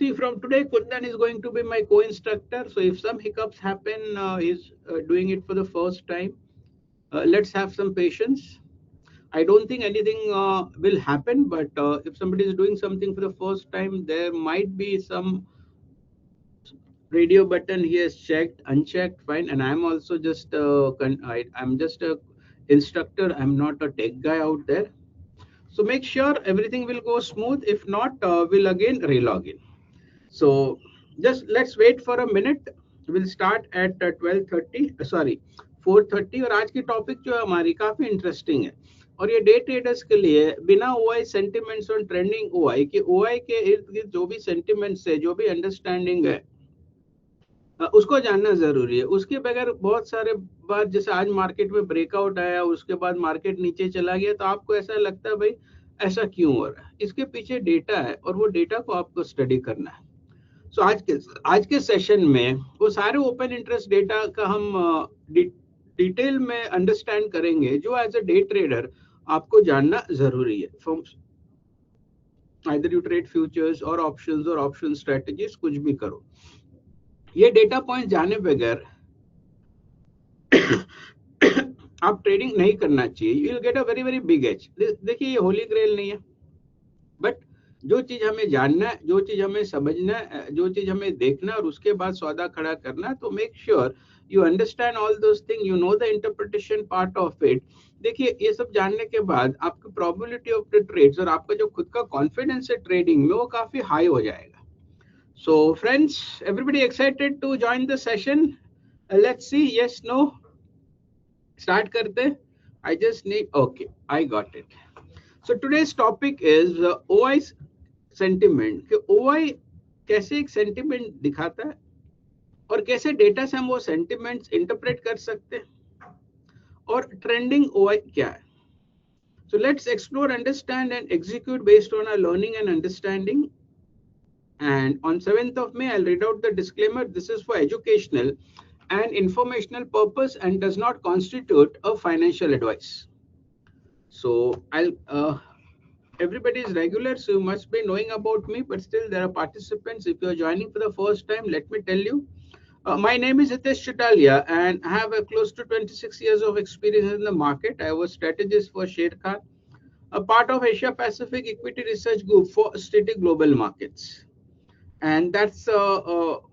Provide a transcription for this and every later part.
See, from today, Kundan is going to be my co-instructor. So if some hiccups happen, he's doing it for the first time. Let's have some patience. I don't think anything will happen, but if somebody is doing something for the first time, there might be some radio button he has checked, unchecked, fine. And I'm also just I'm just a instructor. I'm not a tech guy out there. So make sure everything will go smooth. If not, we'll again relog in. So just let's wait for a minute. We'll start at 12:30, sorry 4:30। और आज की topic जो है हमारी काफ़ी interesting है और ये डे ट्रेडर्स के लिए बिना ओआई सेंटिमेंट्स और ट्रेंडिंग ओआई के इर्द गिर्द जो भी सेंटिमेंट्स है, जो भी अंडरस्टैंडिंग है, उसको जानना जरूरी है। उसके बगैर बहुत सारे बार, जैसे आज मार्केट में ब्रेकआउट आया, उसके बाद मार्केट नीचे चला गया, तो आपको ऐसा लगता है भाई ऐसा क्यों हो रहा है। इसके पीछे डेटा है और वो डेटा को आपको स्टडी करना है। सो आज के सेशन में वो सारे ओपन इंटरेस्ट डेटा का हम डिटेल में अंडरस्टैंड करेंगे, जो एज अ डे ट्रेडर आपको जानना जरूरी है। From either you trade futures और ऑप्शन स्ट्रेटजीज, कुछ भी करो, ये डेटा पॉइंट जाने बगैर आप ट्रेडिंग नहीं करना चाहिए। You will get a very very big edge. देखिए, ये होली ग्रेल नहीं है, बट जो चीज हमें जानना है, जो चीज हमें समझना है, जो चीज हमें देखना है और उसके बाद सौदा खड़ा करना है, तो make sure you understand all those thing, you know the interpretation part of it. देखिए, ये सब जानने के बाद आपकी प्रोबेबिलिटी ऑफ द ट्रेड्स और आपका जो खुद का कॉन्फिडेंस है ट्रेडिंग में, वो काफी हाई हो जाएगा। So, friends, everybody excited to join the session? Let's see. Yes, no. Start karte. I just need. Okay, I got it. So today's topic is OI sentiment. कि OI कैसे एक sentiment दिखाता है और कैसे डेटा से हम वो sentiments interpret कर सकते हैं, और trending OI क्या है. So let's explore, understand, and execute based on our learning and understanding. And on 7th of May, I'll read out the disclaimer. This is for educational and informational purpose and does not constitute a financial advice. So everybody is regular, so you must be knowing about me, but still there are participants. If you are joining for the first time, let me tell you. My name is Hitesh Chitalia, and I have close to 26 years of experience in the market. I was strategist for Sharekhan, a part of Asia Pacific Equity Research Group for Strategic Global Markets. And that's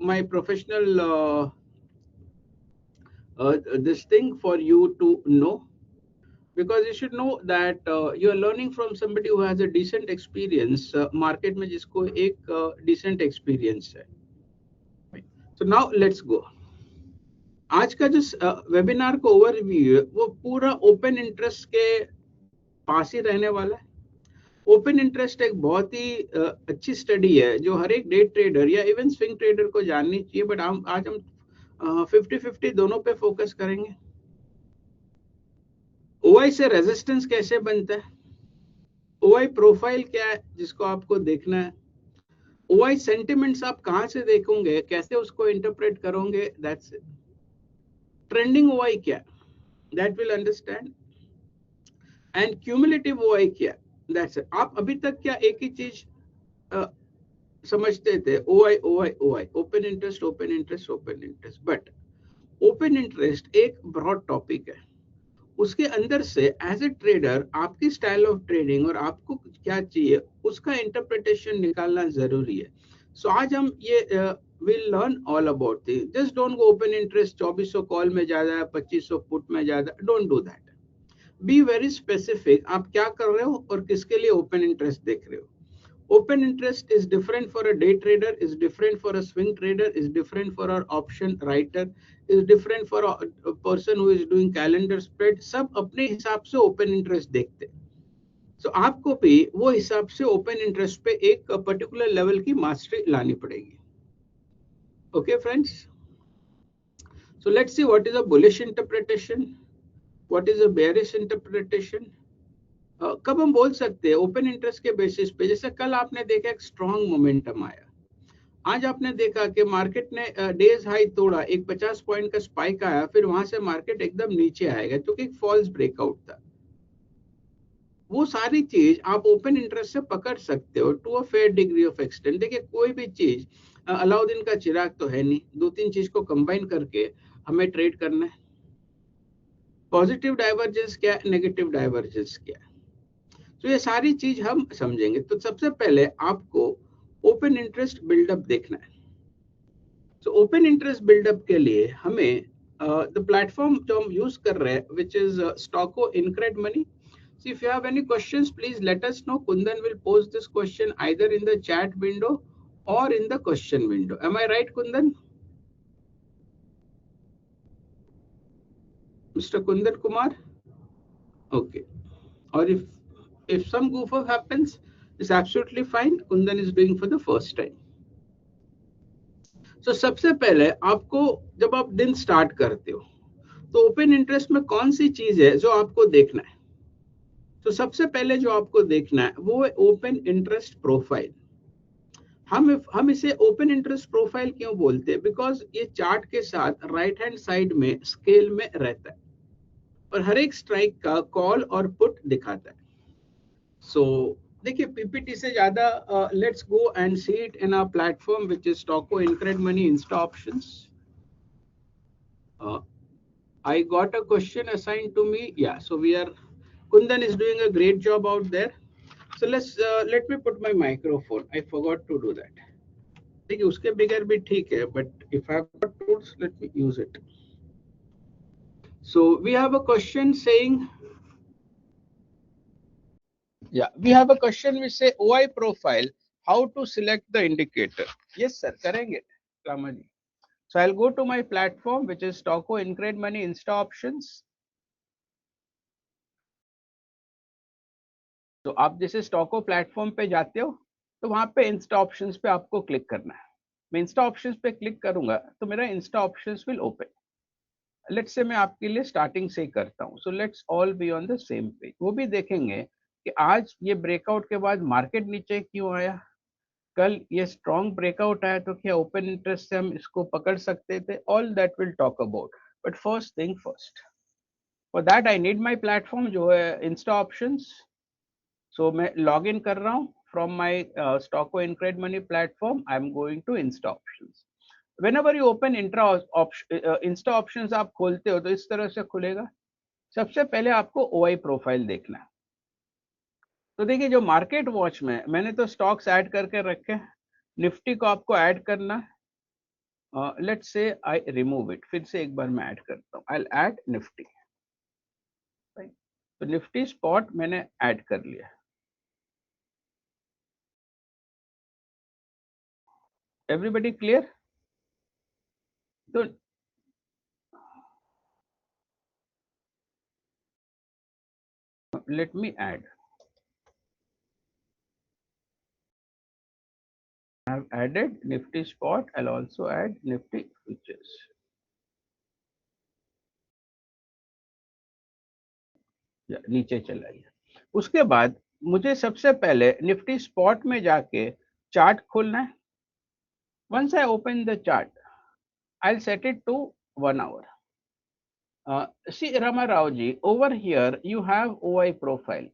my professional this thing for you to know, because you should know that you are learning from somebody who has a decent experience market में, जिसको एक decent experience है. So now let's go. आज का जो webinar का overview है, वो पूरा ओपन इंटरेस्ट के पास ही रहने वाला है। ओपन इंटरेस्ट एक बहुत ही अच्छी स्टडी है जो हर एक डे ट्रेडर या इवन स्विंग ट्रेडर को जाननी चाहिए, बट आज हम 50-50 दोनों पे फोकस करेंगे। ओआई से रेजिस्टेंस कैसे बनता है, ओआई प्रोफाइल क्या है जिसको आपको देखना है, ओआई सेंटिमेंट्स आप कहां से देखोगे, कैसे उसको इंटरप्रेट करोगे, दैट्स इट। ट्रेंडिंग ओआई क्या, that will understand. And cumulative OI क्या, दैट्स इट। आप अभी तक क्या एक ही चीज समझते थे, OI OI OI, open interest open interest open interest, but open interest एक ब्रॉड टॉपिक है। उसके अंदर से एज ए ट्रेडर आपकी स्टाइल ऑफ ट्रेडिंग और आपको क्या चाहिए उसका इंटरप्रिटेशन निकालना जरूरी है। सो आज हम ये will learn all about thing. Just don't go open interest 2400 call में ज्यादा है, 2500 पुट में ज्यादा, don't do that. Be very specific, आप क्या कर रहे हो और किसके लिए ओपन इंटरेस्ट देख रहे हो। Open interest is different for a day trader, is different for a swing trader, is different for an option writer, is different for a person who is doing calendar spread. सब अपने हिसाब से open interest देखते हैं। So आपको भी वो हिसाब से open interest पे एक particular level की mastery लानी पड़ेगी। Okay, friends? So let's see what is a bullish interpretation, what is a bearish interpretation. कब हम बोल सकते हैं ओपन इंटरेस्ट के बेसिस पे, जैसे कल आपने देखा एक स्ट्रॉन्ग मोमेंटम आया, आज आपने देखा कि मार्केट ने डेज हाई तोड़ा, एक 50 पॉइंट का स्पाइक आया, फिर वहां से मार्केट एकदम नीचे आएगा क्योंकि एक फॉल्स ब्रेकआउट था। वो सारी चीज आप ओपन इंटरेस्ट से पकड़ सकते हो to a fair degree of extent. देखिए कोई भी चीज अलाउद्दीन का चिराग तो है नहीं, दो तीन चीज को कंबाइन करके हमें ट्रेड करना है। पॉजिटिव डाइवर्जेंस क्या है, नेगेटिव डाइवर्जेंस क्या है, तो ये सारी चीज हम समझेंगे। तो सबसे पहले आपको ओपन इंटरेस्ट बिल्डअप देखना है। तो ओपन इंटरेस्ट बिल्डअप के लिए हमें द प्लेटफॉर्म जो हम यूज कर रहे हैं which is Stoxo InCred money. So if you have any questions, please let us know. Kundan will post this question either in the chat window or in the question window. Am I right, Kundan? Mr. Kundan Kumar? Okay. Or if some goof up happens, it's absolutely fine. Kundan is doing for the first time. So सबसे पहले आपको जब आप दिन start करते हो तो open interest में कौन सी चीज है जो आपको देखना है। तो सबसे पहले जो आपको देखना है वो है ओपन इंटरेस्ट प्रोफाइल। हम इसे ओपन इंटरेस्ट प्रोफाइल क्यों बोलते हैं, बिकॉज ये चार्ट के साथ राइट हैंड साइड में स्केल में रहता है और हर एक स्ट्राइक का कॉल और पुट दिखाता है। सो देखिए पीपीटी से ज्यादा let's go and see it in a platform which is Stoxo InCred money insta options. I got a question assigned to me. Yeah, so we are, Kundan is doing a great job out there. So let me put my microphone. I forgot to do that. देखिए उसके bigger भी ठीक है, but if I have got tools, let me use it. So we have a question saying, yeah, we have a question which say OI profile, how to select the indicator. Yes, sir, करेंगे, Ramaji. So I'll go to my platform, which is Stocko Incred Money Insta Options. तो आप जैसे स्टॉको platform पे जाते हो तो वहां पे इंस्टा ऑप्शंस पे आपको क्लिक करना है। मैं इंस्टा ऑप्शंस पे क्लिक करूंगा तो मेरा Insta options will open. Let's say मैं आपके लिए स्टार्टिंग से ही करता हूं। So let's all be on the same page. वो भी देखेंगे कि आज ये ब्रेकआउट के बाद मार्केट नीचे क्यों आया, कल ये स्ट्रॉन्ग ब्रेकआउट आया तो क्या ओपन इंटरेस्ट से हम इसको पकड़ सकते थे। All that will talk about, but first thing first, for that I need my platform जो है इंस्टा ऑप्शंस। So मैं लॉग इन कर रहा हूँ from my Stocko Incred Money platform. I'm going to Insta Options. Whenever you open Insta Options आप खोलते हो तो इस तरह से खुलेगा। सबसे पहले आपको OI प्रोफाइल देखना है। तो देखिए जो मार्केट वॉच में मैंने तो स्टॉक्स ऐड करके रखे, निफ्टी को आपको ऐड करना है। Let's say I remove it, फिर से एक बार मैं ऐड करता हूँ। आई ऐड निफ्टी, तो निफ्टी स्पॉट मैंने ऐड कर लिया। Everybody clear? तो let me add. I have added Nifty spot. I'll also add Nifty futures. नीचे चला गया। उसके बाद मुझे सबसे पहले निफ्टी स्पॉट में जाके चार्ट खोलना है। Once I open the chart, I'll set it to 1 hour. See Rama Rao ji, over here you have OI profile.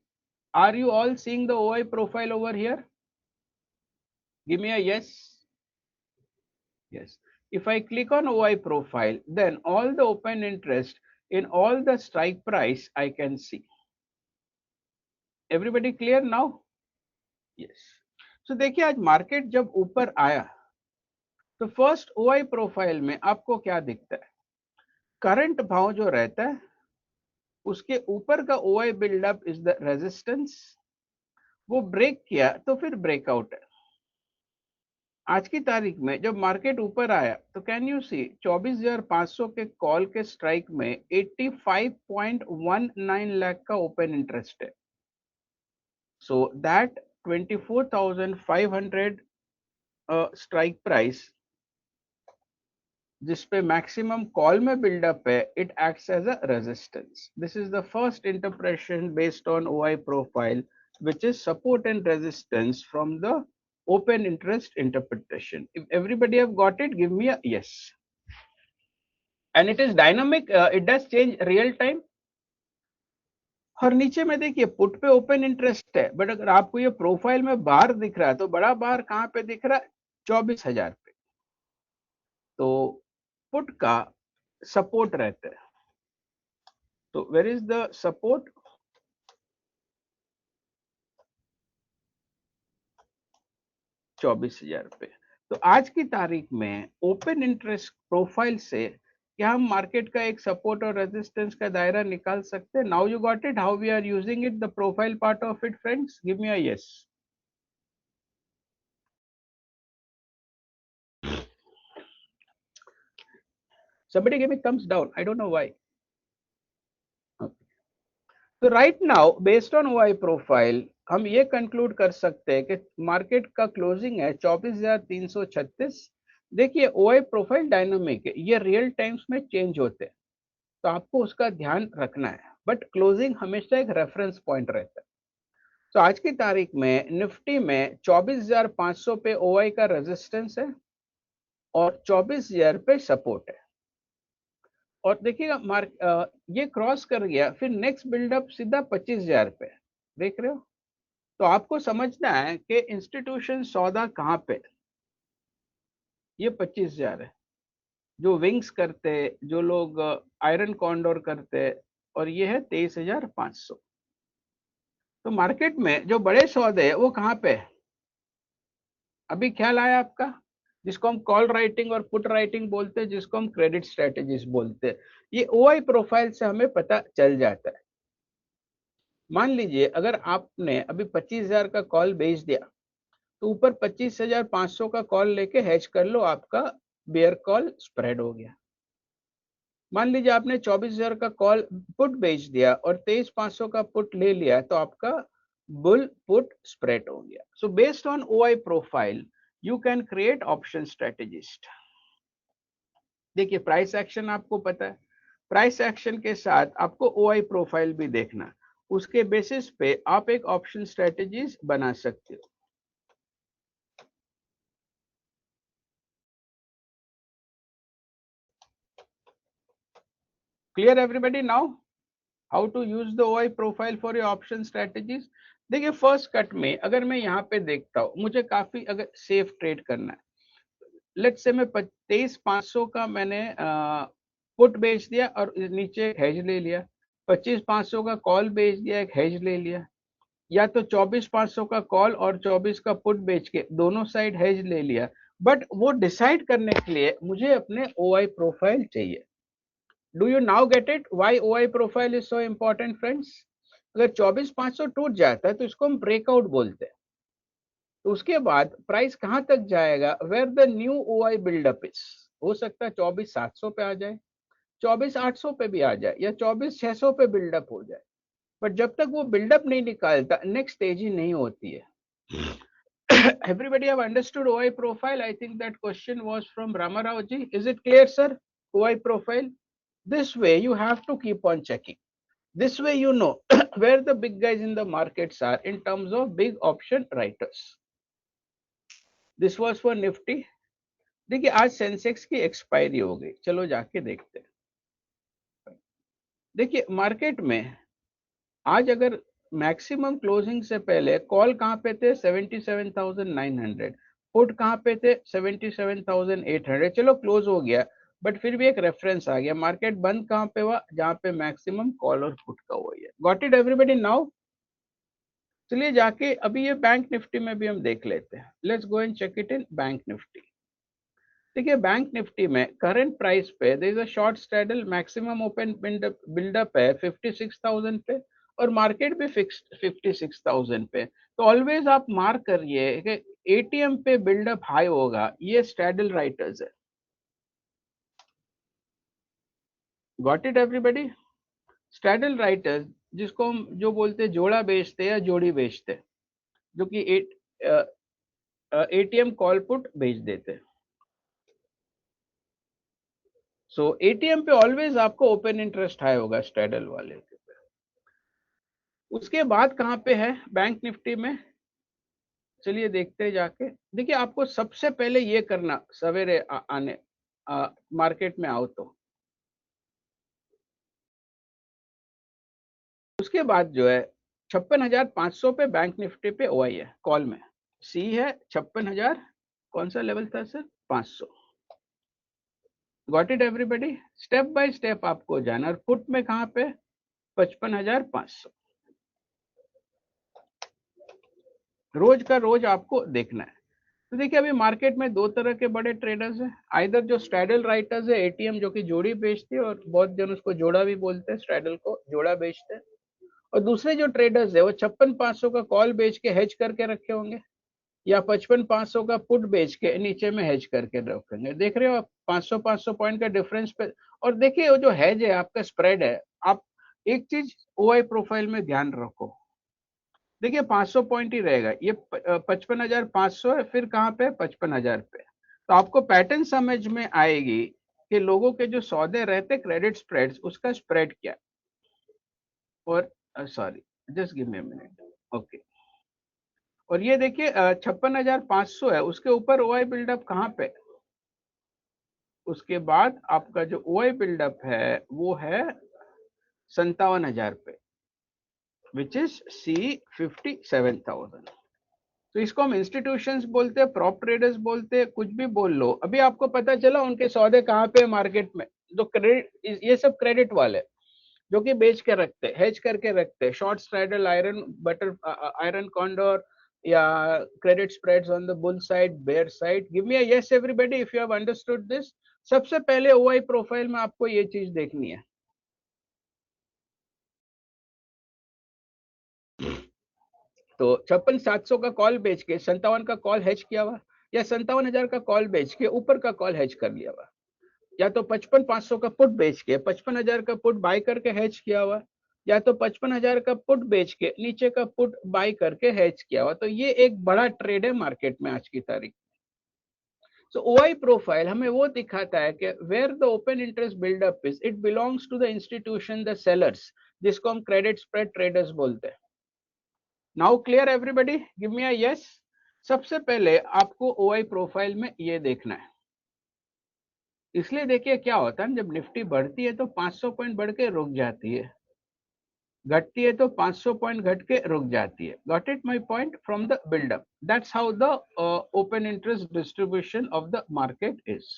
Are you all seeing the OI profile over here? Give me a yes. Yes. If I click on OI profile, then all the open interest in all the strike price I can see. Everybody clear now? Yes. So देखिए आज market जब ऊपर आया तो first OI profile में आपको क्या दिखता है, करंट भाव जो रहता है उसके ऊपर का OI buildup is the resistance. वो ब्रेक किया तो फिर ब्रेकआउट है। आज की तारीख में जब मार्केट ऊपर आया तो कैन यू सी 24,500 के कॉल के स्ट्राइक में 85.19 लाख का ओपन इंटरेस्ट है। सो दैट 24,500 स्ट्राइक प्राइस जिसपे मैक्सिमम कॉल में बिल्डअप है, it acts as a resistance. This is the first interpretation based on OI profile which is support and resistance from the open interest interpretation. If everybody have got it, give me a yes. And it is dynamic, it does change real time. और नीचे में देखिए put पे open interest है, but अगर आपको ये profile में बार दिख रहा है तो बड़ा बार कहाँ पे दिख रहा है? 24,000 पे। तो पुट का सपोर्ट रहता है। तो वेयर इज द सपोर्ट? 24,000 पे। तो आज की तारीख में ओपन इंटरेस्ट प्रोफाइल से क्या हम मार्केट का एक सपोर्ट और रेजिस्टेंस का दायरा निकाल सकते हैं? Now you got it, how we are using it, the profile part of it friends, give me a yes. Somebody give me thumbs down. I don't know why. तो right now based on OI profile हम ये conclude कर सकते हैं कि market का closing है 24,336। देखिए ओआई प्रोफाइल डायनामिक है, ये रियल टाइम्स में चेंज होते हैं, तो आपको उसका ध्यान रखना है, बट क्लोजिंग हमेशा एक रेफरेंस पॉइंट रहता है। तो आज की तारीख में निफ्टी में 24,500 पे ओआई का रेजिस्टेंस है और 24,000 पे सपोर्ट है। और देखिएगा ये क्रॉस कर गया, फिर नेक्स्ट बिल्डअप सीधा 25,000 पे, देख रहे हो? तो आपको समझना है कि इंस्टीट्यूशन सौदा कहाँ पे, ये 25,000 है। जो विंग्स करते, जो लोग आयरन कॉन्डोर करते, और ये है 23,500। तो मार्केट में जो बड़े सौदे हैं वो कहाँ पे है? अभी ख्याल आया आपका? जिसको हम कॉल राइटिंग और पुट राइटिंग बोलते हैं, जिसको हम क्रेडिट स्ट्रेटेजीज बोलते हैं, ये ओआई प्रोफाइल से हमें पता चल जाता है। मान लीजिए अगर आपने अभी 25,000 का कॉल बेच दिया, तो ऊपर 25,500 का कॉल लेके हेज कर लो, आपका बेयर कॉल स्प्रेड हो गया। मान लीजिए आपने 24,000 का कॉल पुट बेच दिया और 23,500 का पुट ले लिया, तो आपका बुल पुट स्प्रेड हो गया। So based on OI profile you can create option strategist. देखिए प्राइस एक्शन आपको पता है, प्राइस एक्शन के साथ आपको ओआई प्रोफाइल भी देखना, उसके बेसिस पे आप एक ऑप्शन स्ट्रेटेजीज बना सकते हो। Clear everybody now how to use the OI profile for your option strategies? देखिए फर्स्ट कट में अगर मैं यहाँ पे देखता हूँ, मुझे काफी अगर सेफ ट्रेड करना है, लेट्स से मैं 23,500 का मैंने पुट बेच दिया और नीचे एक हेज ले लिया, 25,500 का कॉल बेच दिया, एक हेज ले लिया, या तो 24,500 का कॉल और 24 का पुट बेच के दोनों साइड हेज ले लिया। बट वो डिसाइड करने के लिए मुझे अपने ओआई प्रोफाइल चाहिए। Do you now get it why OI profile is so important friends? अगर 24,500 टूट जाता है तो इसको हम ब्रेकआउट बोलते हैं। तो उसके बाद प्राइस कहां तक जाएगा? Where the new OI buildup is. हो सकता है 24,700 पे आ जाए, 24,800 पे भी आ जाए, या 24,600 पे बिल्डअप हो जाए। बट जब तक वो बिल्डअप नहीं निकालता नेक्स्ट स्टेज ही नहीं होती है। Everybody have understood OI profile? I think that question was from Ramarao ji. Is it clear, sir? OI profile. This way you have to keep on checking. This way you know where the big guys in the markets are in terms of big option writers. This was for Nifty. देखिए आज Sensex की expiry हो गई, चलो जाके देखते हैं। देखिए मार्केट में आज अगर मैक्सिमम क्लोजिंग से पहले कॉल कहाँ पे थे? 77,900। पुट कहाँ पे थे? 77,800। चलो क्लोज हो गया, बट फिर भी एक रेफरेंस आ गया। मार्केट बंद कहाँ पे हुआ? जहाँ पे मैक्सिमम कॉल और पुट का हुआ है। Got it everybody now? चलिए जाके अभी ये बैंक निफ्टी में भी हम देख लेते हैं। Let's go and check it in bank Nifty. देखिए बैंक निफ्टी में करंट प्राइस पे there is a short straddle, maximum open buildup है 56,000 पे, और मार्केट भी फिक्स्ड 56,000 पे। तो ऑलवेज आप मार्क करिए कि एटीएम पे बिल्डअप हाई होगा, ये स्ट्रैडल राइटर्स है। Got it everybody? Straddle writers जिसको हम जो बोलते हैं जोड़ा बेचते या जोड़ी बेचते, जो कि एटीएम कॉल पुट बेच देते हैं। सो एटीएम पे ऑलवेज आपको ओपन इंटरेस्ट हाई होगा स्ट्रैडल वाले के। उसके बाद कहाँ पे है बैंक निफ्टी में? चलिए देखते हैं जाके। देखिए आपको सबसे पहले ये करना, सवेरे आने मार्केट में आओ तो उसके बाद जो है 56,500 पे बैंक निफ्टी पे ओआई है कॉल में, सी है 56,000, कौन सा लेवल था sir, 500। Got it everybody, step by step आपको जाना। और पुट में कहां पे, 55,500, रोज का रोज आपको देखना है। तो देखिए अभी मार्केट में दो तरह के बड़े ट्रेडर्स हैं, आइदर जो स्ट्रैडल राइटर्स है, एटीएम जो कि जोड़ी बेचते हैं, और बहुत जन उसको जोड़ा भी बोलते हैं, स्ट्रैडल को जोड़ा बेचते हैं। और दूसरे जो ट्रेडर्स है वो 56,500 का कॉल बेच के हेज करके रखे होंगे, या 55,500 का पुट बेच के नीचे में हेज करके रखेंगे। देख रहे हो आप 500 पॉइंट का डिफरेंस पे। और देखिए वो जो हेज है आपका स्प्रेड है। आप एक चीज ओआई प्रोफाइल में ध्यान रखो, देखिए 500 पॉइंट ही रहेगा, ये 55,500 है, फिर कहाँ पे 55,000 पे। तो आपको पैटर्न समझ में आएगी कि लोगों के जो सौदे रहते क्रेडिट स्प्रेड्स, उसका स्प्रेड क्या है। और sorry, just give me a minute, okay. और ये देखिए 56,500 है, उसके ऊपर ओआई बिल्डअप कहाँ पे, उसके बाद आपका जो ओआई बिल्डअप है वो है 57,000 पे, विच इज सी 57,000। तो इसको हम इंस्टीट्यूशंस बोलते हैं, प्रॉप ट्रेडर्स बोलते हैं, कुछ भी बोल लो। अभी आपको पता चला उनके सौदे कहाँ पे मार्केट में, तो क्रेडिट, ये सब क्रेडिट वाले जो कि बेच के रखते, हेज करके रखते, short straddle, iron butter, iron condor, या credit spreads on the bull side, bear side. Give me a yes everybody if you have understood this. सबसे पहले ओआई प्रोफाइल में आपको ये चीज देखनी है। तो 56,700 का कॉल बेच के 57 का कॉल हेज किया हुआ, या 57,000 का कॉल बेच के ऊपर का कॉल हेज कर लिया हुआ, या तो 55,500 का पुट बेच के 55,000 का पुट बाय करके हेज किया हुआ, या तो 55,000 का पुट बेच के नीचे का पुट बाय करके हेज किया हुआ। तो ये एक बड़ा ट्रेड है मार्केट में आज की तारीख। सो ओआई प्रोफाइल हमें वो दिखाता है कि where the open interest buildup is, it belongs to the institution, the sellers, जिसको हम क्रेडिट स्प्रेड ट्रेडर्स बोलते हैं। Now clear everybody, give me a yes. सबसे पहले आपको ओआई प्रोफाइल में ये देखना है। इसलिए देखिए क्या होता है, जब निफ्टी बढ़ती है तो 500 पॉइंट बढ़ के रुक जाती है, घटती है तो 500 पॉइंट घट के रुक जाती है। Got it my point, from the buildup, that's how the open interest distribution of the market is.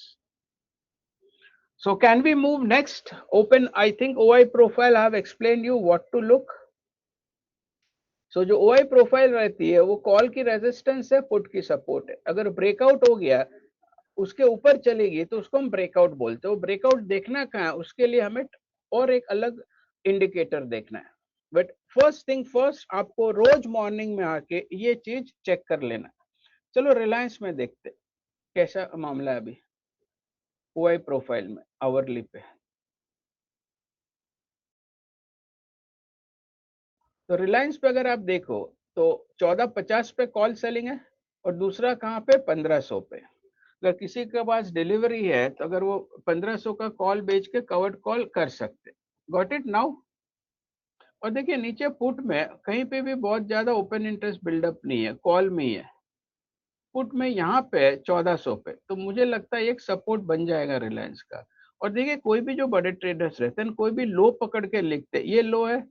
So can we move next? Open, I think OI profile I have explained you what to look. So जो OI profile रहती है वो call की resistance है, put की support है। अगर breakout हो गया, उसके ऊपर चलेगी, तो उसको हम ब्रेकआउट बोलते हैं। वो ब्रेकआउट देखना कहाँ है, उसके लिए हमें और एक अलग इंडिकेटर देखना है। बट फर्स्ट थिंग फर्स्ट, आपको रोज मॉर्निंग में आके ये चीज चेक कर लेना। चलो रिलायंस में देखते कैसा मामला है अभी OI प्रोफाइल में, आवरली पे। तो रिलायंस पे अगर आप देखो तो 1450 पे कॉल सेलिंग है, और दूसरा कहाँ पे, 1500 पे। अगर किसी के पास डिलीवरी है तो अगर वो 1500 का कॉल बेच के कवर्ड कॉल कर सकते। Got it now. और देखिए नीचे पुट में कहीं पे भी बहुत ज्यादा ओपन इंटरेस्ट बिल्डअप नहीं है, कॉल में ही है। पुट में यहाँ पे 1400 पे, तो मुझे लगता है एक सपोर्ट बन जाएगा रिलायंस का। और देखिए कोई भी जो बड़े ट्रेडर्स रहते हैं, कोई भी लो पकड़ के लिखते, ये लो है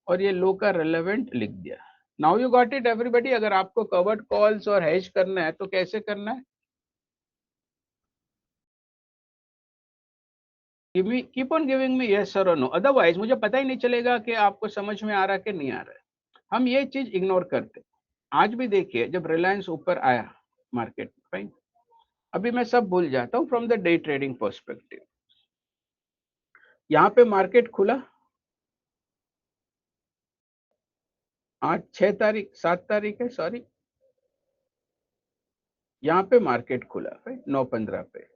और ये लो का रेलेवेंट लिख दिया। Now you got it everybody. अगर आपको कवर्ड कॉल्स और हेज करना है तो कैसे करना है, keep on giving me yes और नो, अदरवाइज मुझे पता ही नहीं चलेगा कि आपको समझ में आ रहा है कि नहीं आ रहा है। हम ये चीज इग्नोर करते। आज भी देखिए जब रिलायंस ऊपर आया मार्केट में, फाइन, अभी मैं सब भूल जाता हूँ from the day trading perspective. यहाँ पे मार्केट खुला, आज 6 तारीख, 7 तारीख है, सॉरी, यहाँ पे मार्केट खुला भाई 9:15 पे।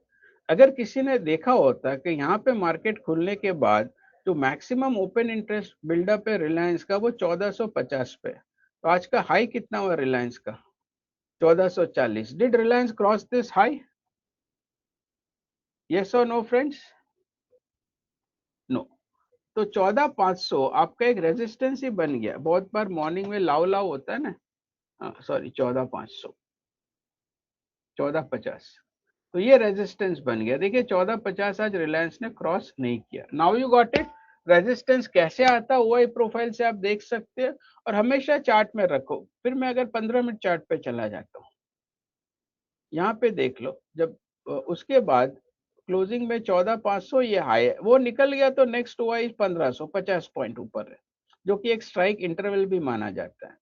अगर किसी ने देखा होता कि यहाँ पे मार्केट खुलने के बाद जो मैक्सिमम ओपन इंटरेस्ट बिल्डअप है रिलायंस का, वो 1450 पे। तो आज का हाई कितना हुआ रिलायंस का, 1440। Did Reliance cross this high, yes और नो फ्रेंड्स, नो। तो 14,500 आपका एक रेजिस्टेंस ही बन गया। बहुत बार मॉर्निंग में लाव लाव होता है ना, सॉरी 14,500, 1450, तो ये रेजिस्टेंस बन गया। देखिए 1450 आज रिलायंस ने क्रॉस नहीं किया। Now you got it. Resistance कैसे आता है ओआई प्रोफाइल से आप देख सकते हैं, और हमेशा चार्ट में रखो। फिर मैं अगर 15 मिनट चार्ट पे चला जाता हूँ, यहाँ पे देख लो, जब उसके बाद क्लोजिंग में 14,500 ये हाई है, वो निकल गया तो नेक्स्ट ओआई 1500, 50 पॉइंट ऊपर है, जो कि एक स्ट्राइक इंटरवल भी माना जाता है।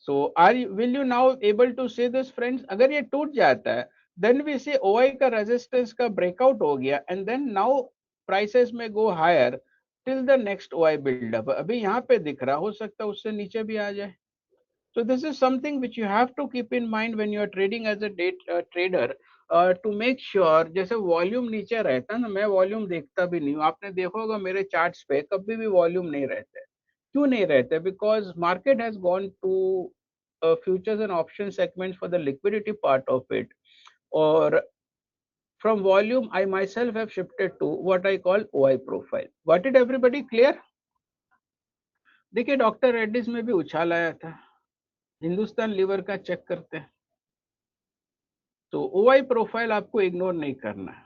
So will you now able to say this friends? अगर ये टूट जाता है देन वी से ओआई का रेजिस्टेंस का ब्रेकआउट हो गया, एंड देन नाउ प्राइसेस में go higher till the next OI buildup. अभी यहाँ पे दिख रहा, हो सकता है उससे नीचे भी आ जाए। So this is something which you have to keep in mind when you are trading as a day trader, to make sure, जैसे वॉल्यूम नीचे रहता है ना, मैं वॉल्यूम देखता भी नहीं हूँ, आपने देखा होगा मेरे चार्ट्स पे कभी भी वॉल्यूम नहीं रहते। क्यों नहीं रहते? Because market has gone to futures and option segments for the liquidity part of it, or from volume I myself have shifted to what I call OI profile. Got it everybody? Clear? देखिए doctor Reddy's में भी उछाल आया था, Hindustan liver का check करते हैं, तो ओआई प्रोफाइल आपको इग्नोर नहीं करना है।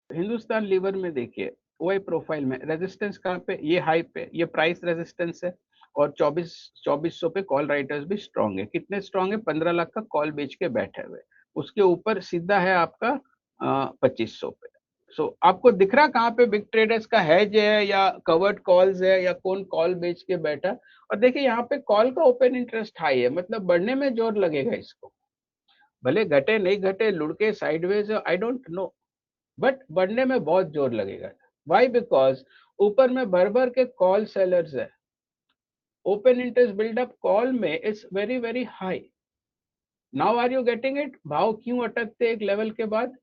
हिंदुस्तान लीवर में देखिए ओआई प्रोफाइल में रेजिस्टेंस कहाँ पे, ये हाई पे, ये प्राइस रेजिस्टेंस है, और 2400 पे कॉल राइटर्स भी स्ट्रांग है। कितने स्ट्रांग है? 15 लाख का कॉल बेच के बैठे हुए। उसके ऊपर सीधा है आपका 2500 पे। सो आपको दिख रहा कहाँ पे बिग ट्रेडर्स का हैज है या कवर्ड कॉल्स है या कौन कॉल बेच के बैठा। और देखिए यहाँ पे कॉल का ओपन इंटरेस्ट हाई है, मतलब बढ़ने में जोर लगेगा इसको, भले घटे नहीं घटे, लुढ़के sideways, I don't know, but बढ़ने में बहुत जोर लगेगा। वाई? बिकॉज ऊपर में भर भर के कॉल सेलर्स है, ओपन इंटरेस्ट बिल्डअप कॉल में is very very high. Now are you getting it? भाव क्यों अटकते एक लेवल के बाद?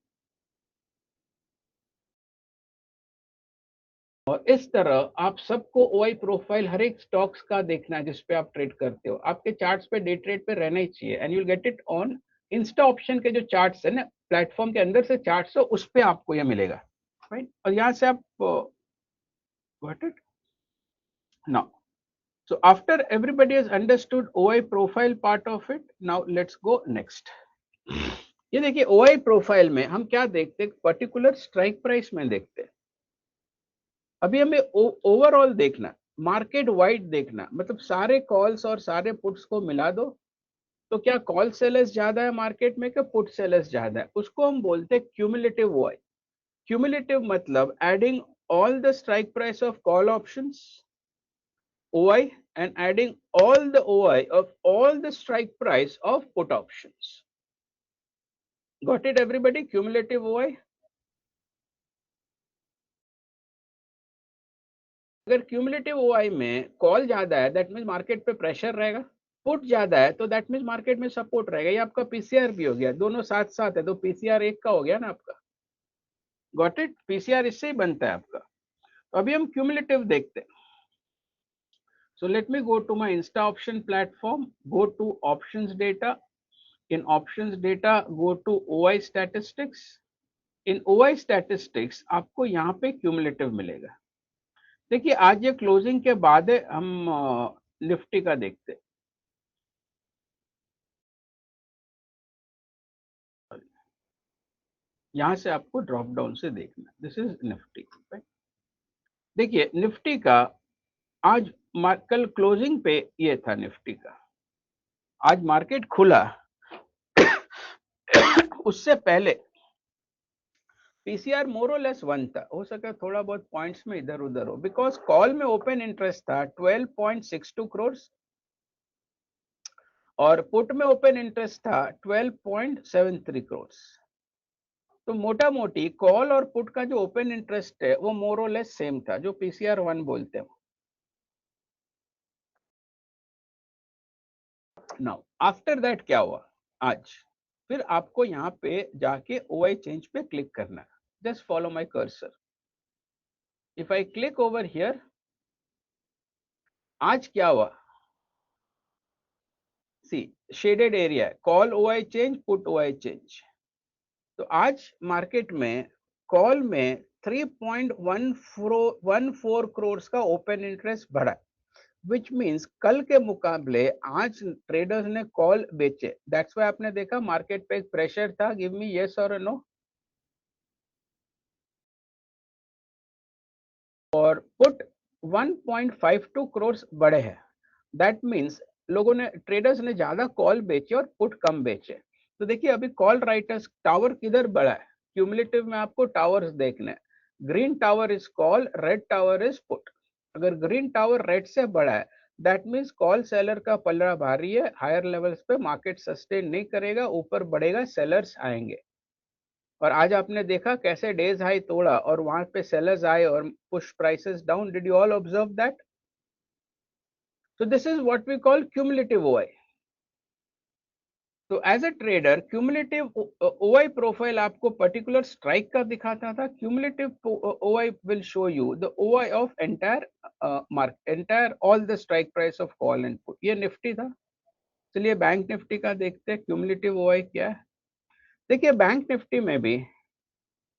और इस तरह आप सबको ओआई प्रोफाइल हर एक स्टॉक्स का देखना है जिसपे आप ट्रेड करते हो। आपके चार्ट्स पे डे ट्रेड पे रहना ही चाहिए, and you get it on Insta option के जो चार्ट्स है ना, प्लेटफॉर्म के अंदर से चार्ट्स है, उस पे आपको ये मिलेगा, राइट? और यहाँ से आप got it now. So after everybody has understood OI profile part of it, now let's go next. ये देखिए OI प्रोफाइल में हम क्या देखते हैं, पर्टिकुलर स्ट्राइक प्राइस में देखते हैं। अभी हमें ओवरऑल देखना, मार्केट वाइड देखना, मतलब सारे कॉल्स और सारे पुट्स को मिला दो, तो क्या कॉल सेलर्स ज्यादा है मार्केट में, क्या पुट सेलर्स ज्यादा है? उसको हम बोलते हैं क्यूमुलेटिव OI। क्यूमुलेटिव मतलब adding all the strike price of call options OI and adding all the OI of all the strike price of put options. Got it everybody? Cumulative OI. अगर cumulative OI में call ज्यादा है that means market पे pressure रहेगा, put ज्यादा है तो that means market में सपोर्ट रहेगा। ये आपका पीसीआर भी हो गया, दोनों साथ साथ है तो पीसीआर एक का हो गया ना आपका। Got it? पीसीआर इससे ही बनता है आपका। तो अभी हम क्यूमुलेटिव देखते हैं। So let me go to my Insta option platform, go to options data. In options data, go to OI statistics. In OI statistics आपको यहाँ पे क्यूमुलेटिव मिलेगा। देखिए आज ये क्लोजिंग के बाद है, हम निफ्टी का देखते हैं। यहाँ से आपको ड्रॉप डाउन से देखना, दिस इज निफ्टी। देखिए निफ्टी का आज कल क्लोजिंग पे ये था निफ्टी का, आज मार्केट खुला उससे पहले पीसीआर मोर और लेस 1 था, हो सका थोड़ा बहुत पॉइंट्स में इधर उधर हो, बिकॉज कॉल में ओपन इंटरेस्ट था 12.62 करोड़ और पुट में ओपन इंटरेस्ट था 12.73 करोड़। तो मोटा मोटी कॉल और पुट का जो ओपन इंटरेस्ट है वो मोर और लेस सेम था, जो पीसीआर 1 बोलते हैं। नाउ आफ्टर दैट क्या हुआ आज? फिर आपको यहाँ पे जाके ओआई चेंज पे क्लिक करना, just follow my cursor. If I click over here, आज क्या हुआ? सी शेडेड एरिया है, call OI change, put OI change. तो आज मार्केट में कॉल में 3.14 करोड़ का ओपन इंटरेस्ट बढ़ा, विच मीन्स कल के मुकाबले आज ट्रेडर्स ने कॉल बेचे। दैट्स वाई आपने देखा मार्केट पे एक प्रेशर था, गिव मी यस और नो। और पुट 1.52 करोड़ बढ़े हैं, दैट मीन्स लोगों ने, ट्रेडर्स ने ज्यादा कॉल बेचे और पुट कम बेचे। तो देखिए अभी कॉल राइटर्स टावर किधर बढ़ा है, क्यूमुलेटिव में आपको टावर्स देखने हैं, green tower is call, red tower is put. अगर ग्रीन टावर रेड से बढ़ा है दैट मीन्स कॉल सेलर का पलड़ा भारी है, हायर लेवल्स पे मार्केट सस्टेन नहीं करेगा, ऊपर बढ़ेगा, सेलर्स आएंगे। और आज आपने देखा कैसे डेज हाई तोड़ा और वहां पे सेलर्स आए और push prices down, did you all observe that? So this is what we call cumulative OI. तो as a trader cumulative OI profile आपको पर्टिकुलर स्ट्राइक का दिखाता था, cumulative OI will show you the OI of entire market, entire all the strike price of call and put. ये निफ्टी था। चलिए bank Nifty का देखते हैं क्यूमुलेटिव OI क्या है। देखिए बैंक निफ्टी में भी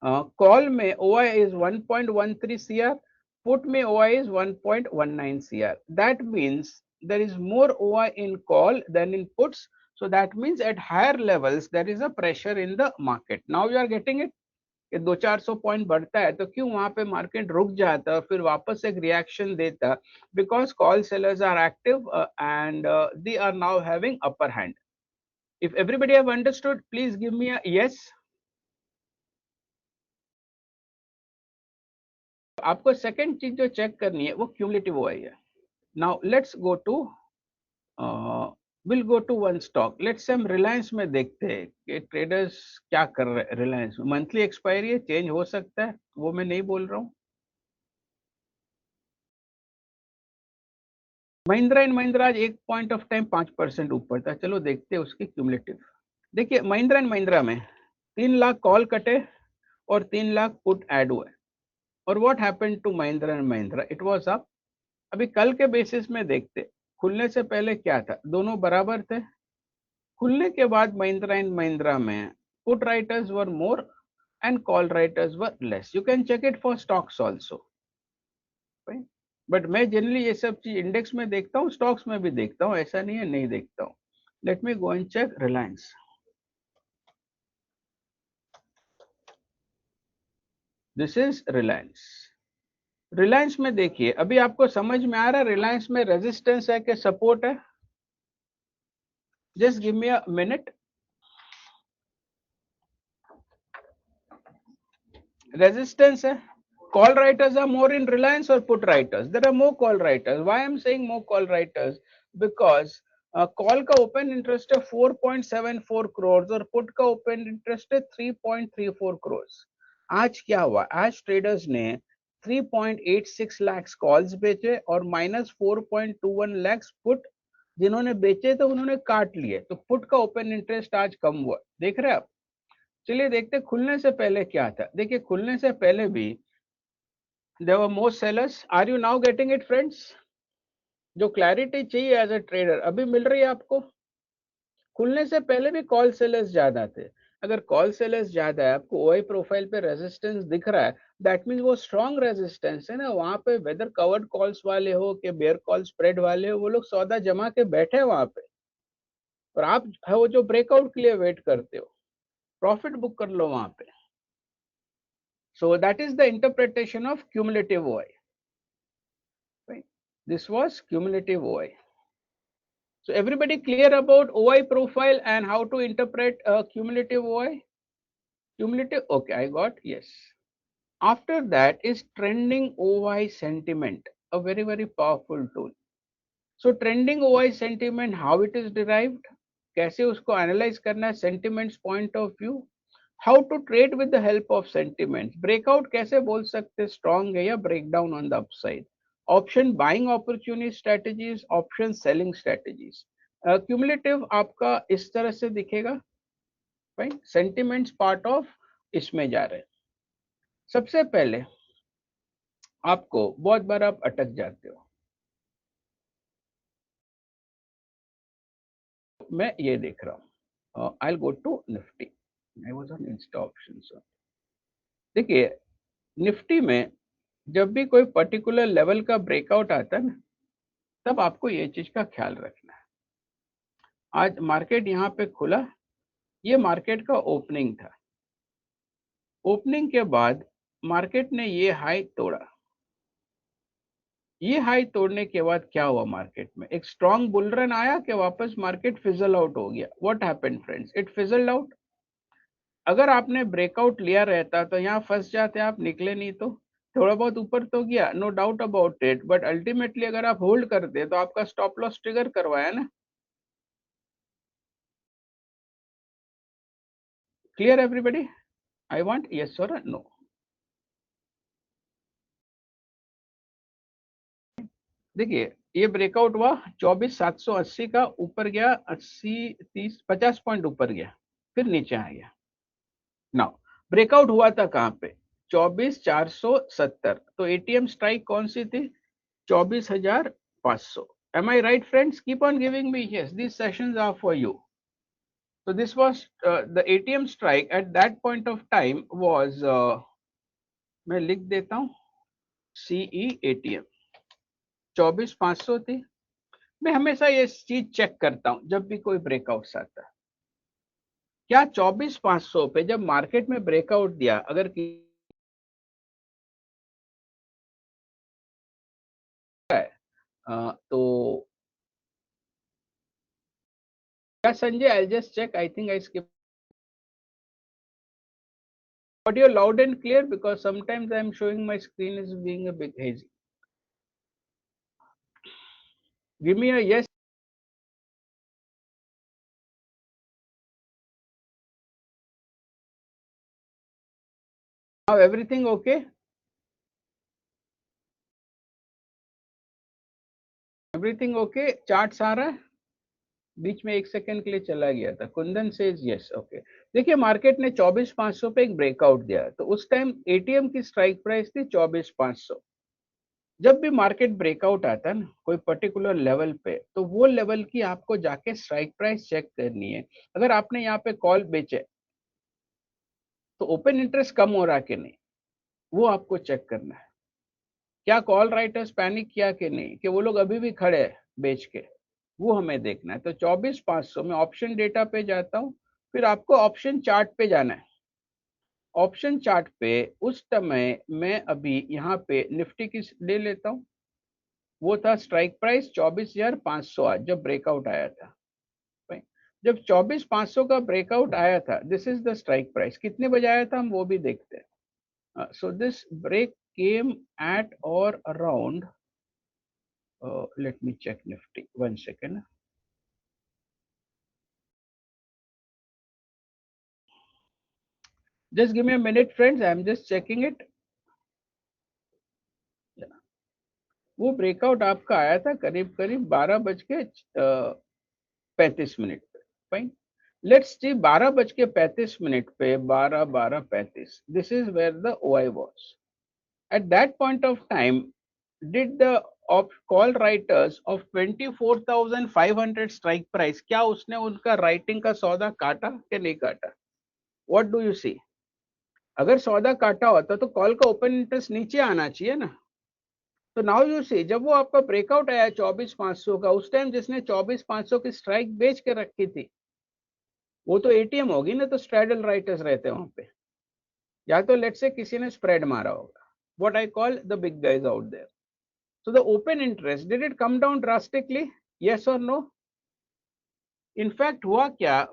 कॉल में OI is 1.13 CR, put में OI is 1.19 CR. That means there is more OI in call than in puts. So that means at higher levels there is a pressure in the market. Now you are getting it. कि 200-400 point बढ़ता है तो क्यों वहां पे market रुक जाता फिर वापस एक रिएक्शन देता, because call sellers are active and they are now having upper hand. If everybody have understood please give me a yes. आपको सेकंड चीज जो चेक करनी है वो क्यूमुलेटिव ओआई है। Now let's go to will go to one stock, let's हम रिलायंस में देखते हैं कि ट्रेडर्स क्या कर रहे हैं। रिलायंस में मंथली एक्सपायरी है, चेंज हो सकता है, वो मैं नहीं बोल रहा हूँ। महिंद्रा एंड महिंद्रा आज एक पॉइंट ऑफ टाइम 5% ऊपर था। चलो देखते हैं उसकी क्यूमुलेटिव। देखिए महिंद्रा एंड महिंद्रा में 3 लाख कॉल कटे और 3 लाख पुट ऐड हुए। और what happened to Mahindra and Mahindra, it was up. अभी कल के बेसिस में देखते, खुलने से पहले क्या था, दोनों बराबर थे। खुलने के बाद महिंद्रा एंड महिंद्रा में put writers were more and call writers were less. You can check it for stocks also, but मैं जनरली ये सब चीज इंडेक्स में देखता हूँ, स्टॉक्स में भी देखता हूँ, ऐसा नहीं है नहीं देखता हूँ। Let me go and check Reliance. This is Reliance. Reliance में देखिए अभी आपको समझ में आ रहा है रिलायंस में रेजिस्टेंस है कि सपोर्ट है? Just give me a minute. Resistance है। Call writers are more in Reliance or put writers? There are more call writers. Why I'm saying more call writers? Because call का ओपन इंटरेस्ट है 4.74 करोड़ और put का open interest है 3.34 करोड़। आज क्या हुआ, आज ट्रेडर्स ने 3.86 लाख कॉल्स बेचे और -4.21 लाख पुट जिन्होंने बेचे तो उन्होंने काट लिए, तो पुट का ओपन इंटरेस्ट आज कम हुआ, देख रहे हैं आप। चलिए देखते खुलने से पहले क्या था। देखिए खुलने से पहले भी there were more sellers. Are you now getting it friends? जो क्लैरिटी चाहिए एज अ ट्रेडर अभी मिल रही है आपको। खुलने से पहले भी कॉल सेलर्स ज्यादा थे। अगर कॉल सेलर्स ज्यादा है, आपको ओआई प्रोफाइल पे रेजिस्टेंस दिख रहा है, दैट मींस वो स्ट्रॉन्ग रेजिस्टेंस है ना। वहां पे वेदर कवर्ड कॉल्स वाले हो कि बेयर कॉल स्प्रेड वाले हो, वो लोग सौदा जमा के बैठे हैं वहां पे, और आप वो जो ब्रेकआउट के लिए वेट करते हो, प्रॉफिट बुक कर लो वहां पे। So that is the interpretation of cumulative OI. This was cumulative OI. So everybody clear about OI profile and how to interpret cumulative OI? Cumulative, okay, I got, yes. After that is trending OI sentiment, a very, very powerful tool. So trending OI sentiment, how it is derived? कैसे उसको analyze करना है sentiments point of view? How to trade with the help of sentiments? Breakout कैसे बोल सकते strong है या breakdown on the upside? Option buying opportunity strategies, option selling strategies. Cumulative आपका इस तरह से दिखेगा, राइट। सेंटिमेंट्स पार्ट ऑफ इसमें जा रहे हैं। सबसे पहले आपको बहुत बार आप अटक जाते हो, मैं ये देख रहा हूँ, I go to Nifty, I was on insta options. देखिए निफ्टी में जब भी कोई पर्टिकुलर लेवल का ब्रेकआउट आता है ना, तब आपको ये चीज का ख्याल रखना है। आज मार्केट यहाँ पे खुला, ये मार्केट का ओपनिंग था। ओपनिंग के बाद मार्केट ने ये हाई तोड़ा, ये हाई तोड़ने के बाद क्या हुआ मार्केट में? एक स्ट्रॉन्ग बुल रन आया कि वापस मार्केट फिजल आउट हो गया? What happened friends? It fizzled out. अगर आपने ब्रेकआउट लिया रहता तो यहाँ फंस जाते, आप निकले नहीं तो। थोड़ा बहुत ऊपर तो गया, no doubt about it, but ultimately अगर आप होल्ड करते तो आपका स्टॉप लॉस ट्रिगर करवाया ना। Clear everybody? I want yes और नो। देखिए ये ब्रेकआउट हुआ 24,780 का, ऊपर गया 80 30 50 पॉइंट ऊपर गया, फिर नीचे आ गया। नाउ ब्रेकआउट हुआ था कहां पे? 24,470। तो एटीएम स्ट्राइक कौन सी थी? 24,500। Am I right friends? Keep on giving me yes, this sessions are for you. So this was the ATM strike at that point of time was मैं लिख देता हूं CE ATM 24,500 थी। मैं हमेशा ये चीज चेक करता हूं जब भी कोई ब्रेकआउट आता है, क्या 24,500 पे जब मार्केट में ब्रेकआउट दिया, अगर तो क्या Sanjay? I just check, I think I skip audio loud and clear because sometimes I am showing my screen is being a bit hazy. Give me a yes. Now everything okay? Everything okay? Charts आ रहा है? बीच में 1 second के लिए चला गया था। Kundan says yes okay. देखिए मार्केट ने 24,500 पे एक ब्रेकआउट दिया, तो उस टाइम एटीएम की स्ट्राइक प्राइस थी 24,500। जब भी मार्केट ब्रेकआउट आता है ना कोई पर्टिकुलर लेवल पे, तो वो लेवल की आपको जाके स्ट्राइक प्राइस चेक करनी है। अगर आपने यहाँ पे कॉल बेचे तो ओपन इंटरेस्ट कम हो रहा कि नहीं, वो आपको चेक करना है। क्या कॉल राइटर्स पैनिक किया कि नहीं, कि वो लोग अभी भी खड़े हैं बेच के, वो हमें देखना है। तो 24,500 में ऑप्शन डेटा पे जाता हूँ, फिर आपको ऑप्शन चार्ट पे जाना है। ऑप्शन चार्ट पे उस समय मैं अभी यहाँ पे निफ्टी की ले लेता हूँ। वो था स्ट्राइक प्राइस 24,500 आज जब ब्रेकआउट आया था। जब 24,500 का ब्रेकआउट आया था, this is the strike price. कितने बजे आया था हम वो भी देखते हैं। So this break came at और around, let me check Nifty. 1 second. Just give me a minute, friends. I'm just checking it. वो ब्रेकआउट आपका आया था करीब करीब 12:35 पे। फाइन, लेट्स सी 12:35 पे 12:35, this is where the OI was at that point of time. Did the off call writers of 24,500 strike price, क्या उसने उनका राइटिंग का सौदा काटा कि नहीं काटा? What do you see? अगर सौदा काटा होता तो कॉल का ओपन इंटरेस्ट नीचे आना चाहिए ना। तो नाउ यू सी, जब वो आपका ब्रेकआउट आया 24,500 का, उस टाइम जिसने 24,500 की स्ट्राइक बेच के रखी थी वो तो एटीएम होगी ना, तो स्ट्रैडल राइटर्स रहते हैं वहां पे, या तो लेट से किसी ने स्प्रेड मारा होगा, what I call the big guys out there. So the open interest, did it come down drastically, yes और नो? इनफैक्ट हुआ क्या,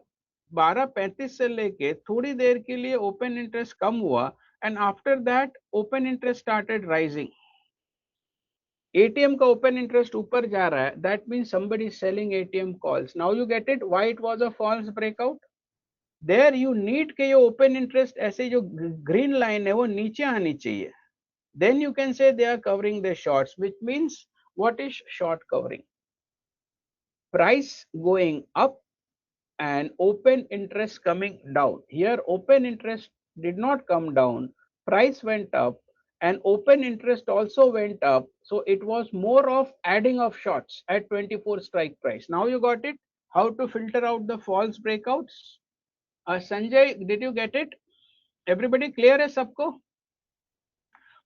12:35 से लेके थोड़ी देर के लिए ओपन इंटरेस्ट कम हुआ, and after that open interest started rising. ATM का ओपन इंटरेस्ट ऊपर जा रहा है, that means somebody is selling ATM calls. Now you get it why it was a false breakout. There you need के ये open interest ऐसे जो green line है वो नीचे आनी चाहिए, then you can say they are covering their shorts, which means what is short covering? Price going up and open interest coming down. Here open interest did not come down, price went up and open interest also went up, so it was more of adding of shorts at 24 strike price. Now you got it, how to filter out the false breakouts. Sanjay, did you get it? Everybody clear है सबको?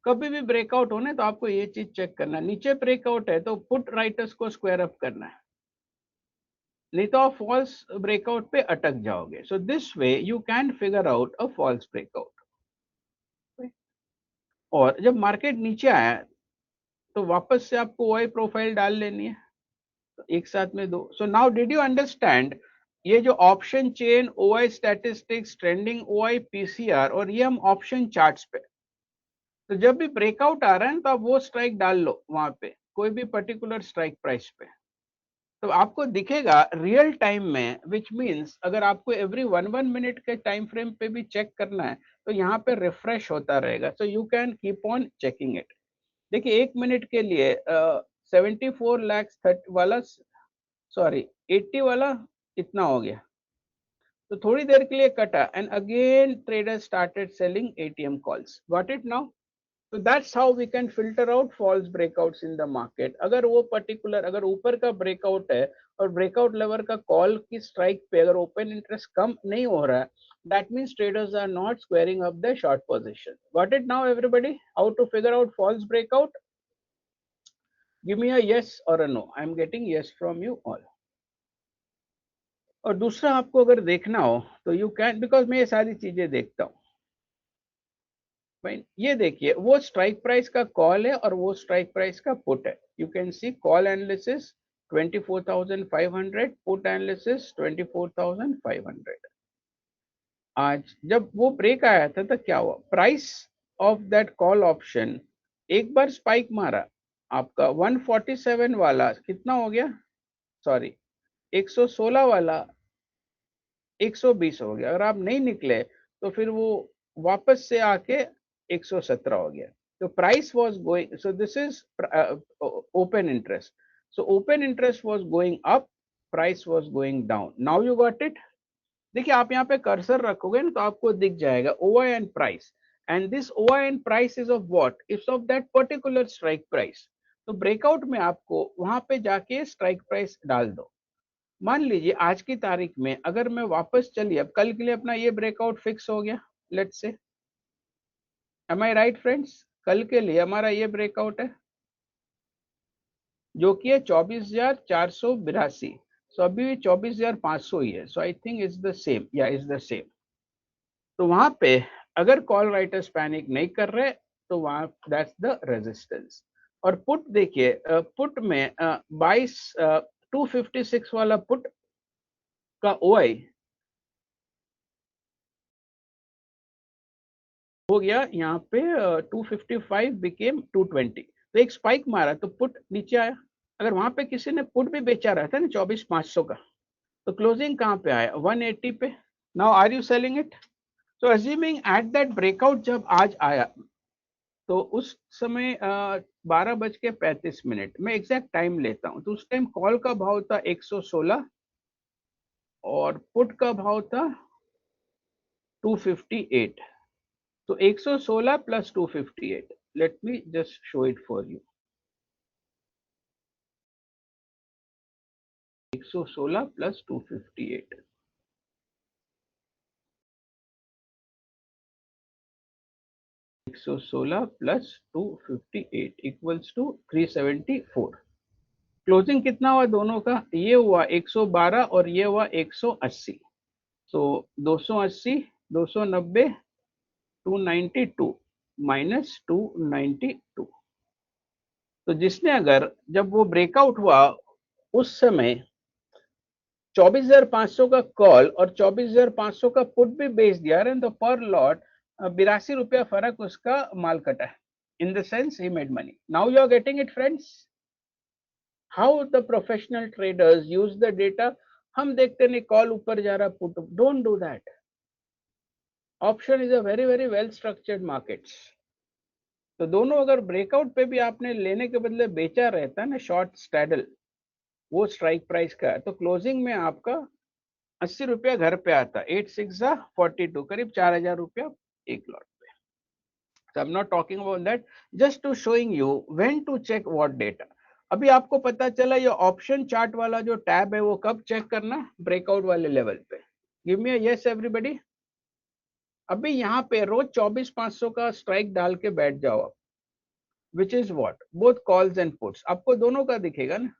कभी भी breakout होने तो आपको ये चीज check करना, नीचे ब्रेकआउट है तो पुट राइटर्स को स्क्वायर अप करना है, नहीं तो आप फॉल्स ब्रेकआउट पे अटक जाओगे। So this way you can figure out a false breakout. और जब मार्केट नीचे आया तो वापस से आपको OI प्रोफाइल डाल लेनी है, तो एक साथ में दो. So now did you understand, ये जो option chain, OI statistics, trending OI, PCR, और ये हम ऑप्शन चार्ट्स पे, तो जब भी ब्रेकआउट आ रहा है तो आप वो स्ट्राइक डाल लो वहां पे, कोई भी पर्टिकुलर स्ट्राइक प्राइस पे, तो आपको दिखेगा रियल टाइम में, विच मींस अगर आपको एवरी 1 मिनट के टाइम फ्रेम पे भी चेक करना है तो यहाँ पे रिफ्रेश होता रहेगा. So you can keep on checking it. देखिए 1 मिनट के लिए 74 लाख वाला, सॉरी 80 वाला इतना हो गया, तो थोड़ी देर के लिए कटा and again trader started selling ATM calls. Got it now? So that's how we can filter out false breakouts in the market. अगर वो पर्टिकुलर, अगर ऊपर का ब्रेकआउट है और ब्रेकआउट लेवल का कॉल की स्ट्राइक पे अगर ओपन इंटरेस्ट कम नहीं हो रहा है, that means traders are not squaring up their short position. Got it now everybody? How to figure out false breakout? Give me a yes or a no. I am getting yes from you all. और दूसरा आपको अगर देखना हो तो you can, because मैं ये सारी चीजें देखता हूँ. ये देखिए वो स्ट्राइक प्राइस का कॉल है और वो स्ट्राइक प्राइस का पुट है. You can see call analysis 24,500, put analysis 24,500. आज जब वो ब्रेक आया था तो क्या हुआ, price of that call option एक बार स्पाइक मारा, आपका 147 वाला कितना हो गया, सॉरी 116 वाला 120 हो गया. अगर आप नहीं निकले तो फिर वो वापस से आके 117 हो गया. तो price was going, so this is open interest. So open interest was going up, price was going down. Now you got it. देखिए आप यहाँ पे कर्सर रखोगे ना तो आपको दिख जाएगा OI and price, and this OI and price is of what, it's of that particular strike price. तो ब्रेकआउट में आपको वहां पे जाके स्ट्राइक प्राइस डाल दो. मान लीजिए आज की तारीख में अगर मैं वापस चलिए, अब कल के लिए अपना ये ब्रेकआउट फिक्स हो गया, let's say, M I right friends? कल के लिए हमारा ये ब्रेकआउट है जो कि है 24,482. सो अभी भी 24,500 ही है. So I think is the same, या इज द सेम. तो वहां पे अगर कॉल राइटर्स पैनिक नहीं कर रहे तो वहां दैट्स द रेजिस्टेंस. और पुट देखिए, पुट में 256 वाला पुट का OI हो गया यहाँ पे 255 बिकेम 220. तो एक स्पाइक मारा तो पुट नीचे आया. अगर वहां पे किसी ने पुट भी बेचा रहता है ना 24,500 का, तो क्लोजिंग कहाँ पे आया, 180 पे. Now are you selling it? So assuming at that breakout जब आज आया तो उस समय 12:35 मैं एग्जैक्ट टाइम लेता हूँ, तो उस टाइम कॉल का भाव था 116 और पुट का भाव था 258. So 116 plus 258. Let me just show it for you. 116 plus 258. 116 plus 258 equals to 374. Closing कितना हुआ दोनों का, ये हुआ 112 और ये हुआ 180. सो 280, 290, 292 माइनस 292. तो जिसने अगर जब वो ब्रेकआउट हुआ उस समय 24,500 का कॉल और 24,500 का पुट भी बेच दिया रहे तो पर लॉट 82 रुपया फर्क उसका माल कटा है. In the sense he made money. Now you are getting it friends, how the professional traders use the data. हम देखते नहीं कॉल ऊपर जा रहा put, don't do that. Option is a very very well structured markets. तो दोनों अगर breakout पे भी आपने लेने के बदले बेचा रहता ना शॉर्ट स्टैडल, वो स्ट्राइक प्राइस का है, तो क्लोजिंग में आपका 80 रुपया घर पे आता, 8 6 42, करीब 4,000 रुपया एक लॉट पे. So I'm not talking about that, just to showing you when to check what data. अभी आपको पता चला ये ऑप्शन चार्ट वाला जो टैब है वो कब चेक करना, ब्रेकआउट वाले लेवल पे. Give me a yes everybody. अभी यहाँ पे रोज 24,500 का स्ट्राइक डाल के बैठ जाओ आप, which is what, both calls and puts, आपको दोनों का दिखेगा ना.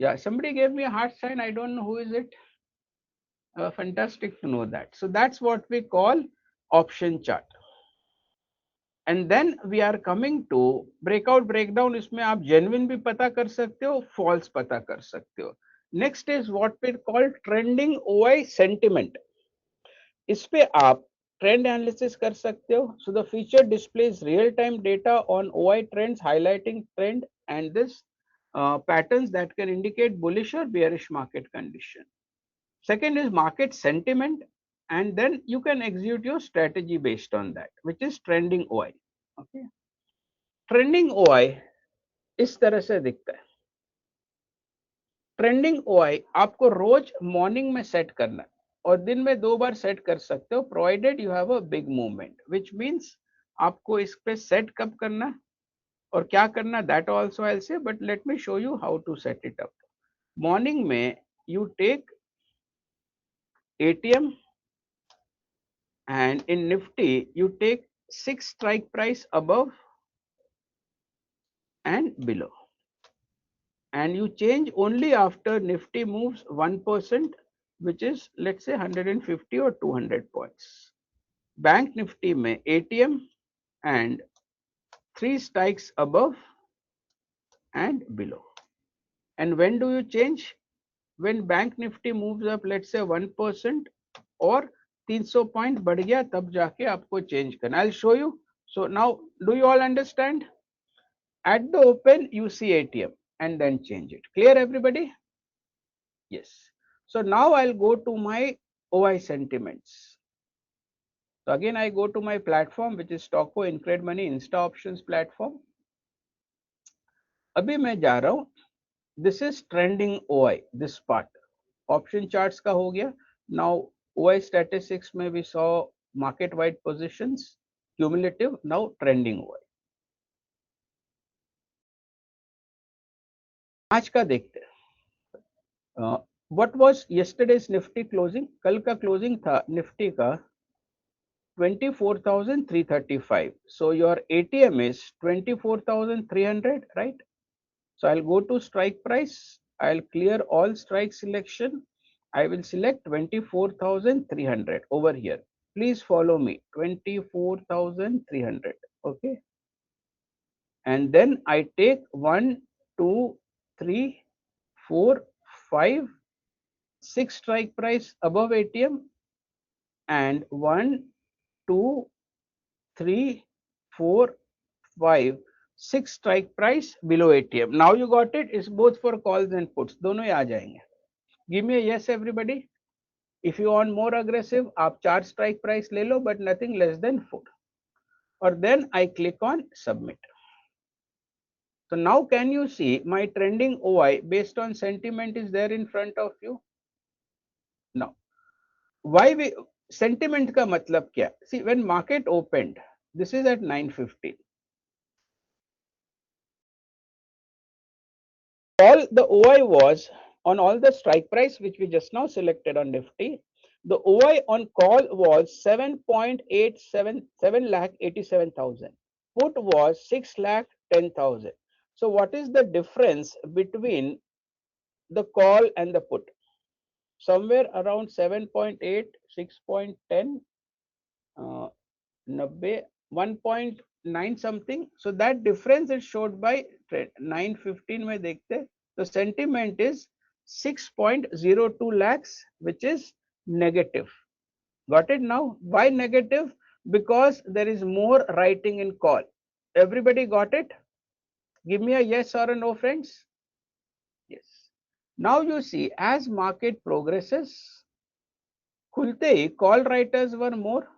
Yeah, somebody gave me a heart sign, I don't know who is it. Fantastic to know that. So that's what we call option chart. And then we are coming to breakout breakdown. इसमें आप genuine भी पता कर सकते हो, false पता कर सकते हो. Next is what we call trending OI sentiment. इस पे आप ट्रेंड एनालिसिस कर सकते हो. So the feature displays real time data on OI trends highlighting trend and this patterns that can indicate bullish or bearish market condition. Second is market sentiment, and then you can execute your strategy based on that, which is trending OI. Okay, trending OI इस तरह से दिखता है. Trending OI आपको रोज morning में set करना है और दिन में 2 बार सेट कर सकते हो, provided you have a big movement, which means आपको इस पे सेट कब करना है और क्या करना, that also I will say, but let me show you how to set it up. Morning में you take ATM and in Nifty you take 6 strike price above and below, and you change only after Nifty moves 1%, which is let's say 150 or 200 points. Bank Nifty में ATM and 3 strikes above and below. And when do you change? When Bank Nifty moves up, let's say 1% और 300 point बढ़ गया, तब जाके आपको change करना. I will show you. So now do you all understand? At the open you see ATM and then change it. Clear everybody? Yes. So now I'll go to my OI sentiments. So again I go to my platform, which is Stocko Incred Money Insta Options platform. अभी मैं जा रहा हूं. This is trending OI, this part. Option charts का हो गया. Now OI statistics में we saw market wide positions, cumulative, now trending OI. आज का देखते हैं. What was yesterday's Nifty closing? कल का closing था Nifty का 24,335. So your ATM is 24,300, right? So I'll go to strike price. I'll clear all strike selection. I will select 24,300 over here. Please follow me. 24,300. Okay. And then I take 1, 2, 3, 4, 5, 6 strike price above ATM and 1, 2, 3, 4, 5, 6 strike price below ATM. Now you got it. It's both for calls and puts. दोनों ही आ जाएंगे. Give me a yes everybody. If you want more aggressive, आप 4 strike price ले लो, but nothing less than 4. Or then I click on submit. So now can you see my trending OI based on sentiment is there in front of you? Now, why we sentiment का मतलब क्या? See, when market opened, this is at 950. All the OI was on all the strike price which we just now selected on Nifty. The OI on call was 7.877,87,000. Put was 6,10,000. So what is the difference between the call and the put? Somewhere around 7.8, 6.10, 1.9 something. So that difference is showed by 915 में देखते. The sentiment is 6.02 lakhs, which is negative. Got it now? Why negative? Because there is more writing in call. Everybody got it? Give me a yes or a no, friends. Yes. Now you see, as market progresses, खुलते ही call writers were more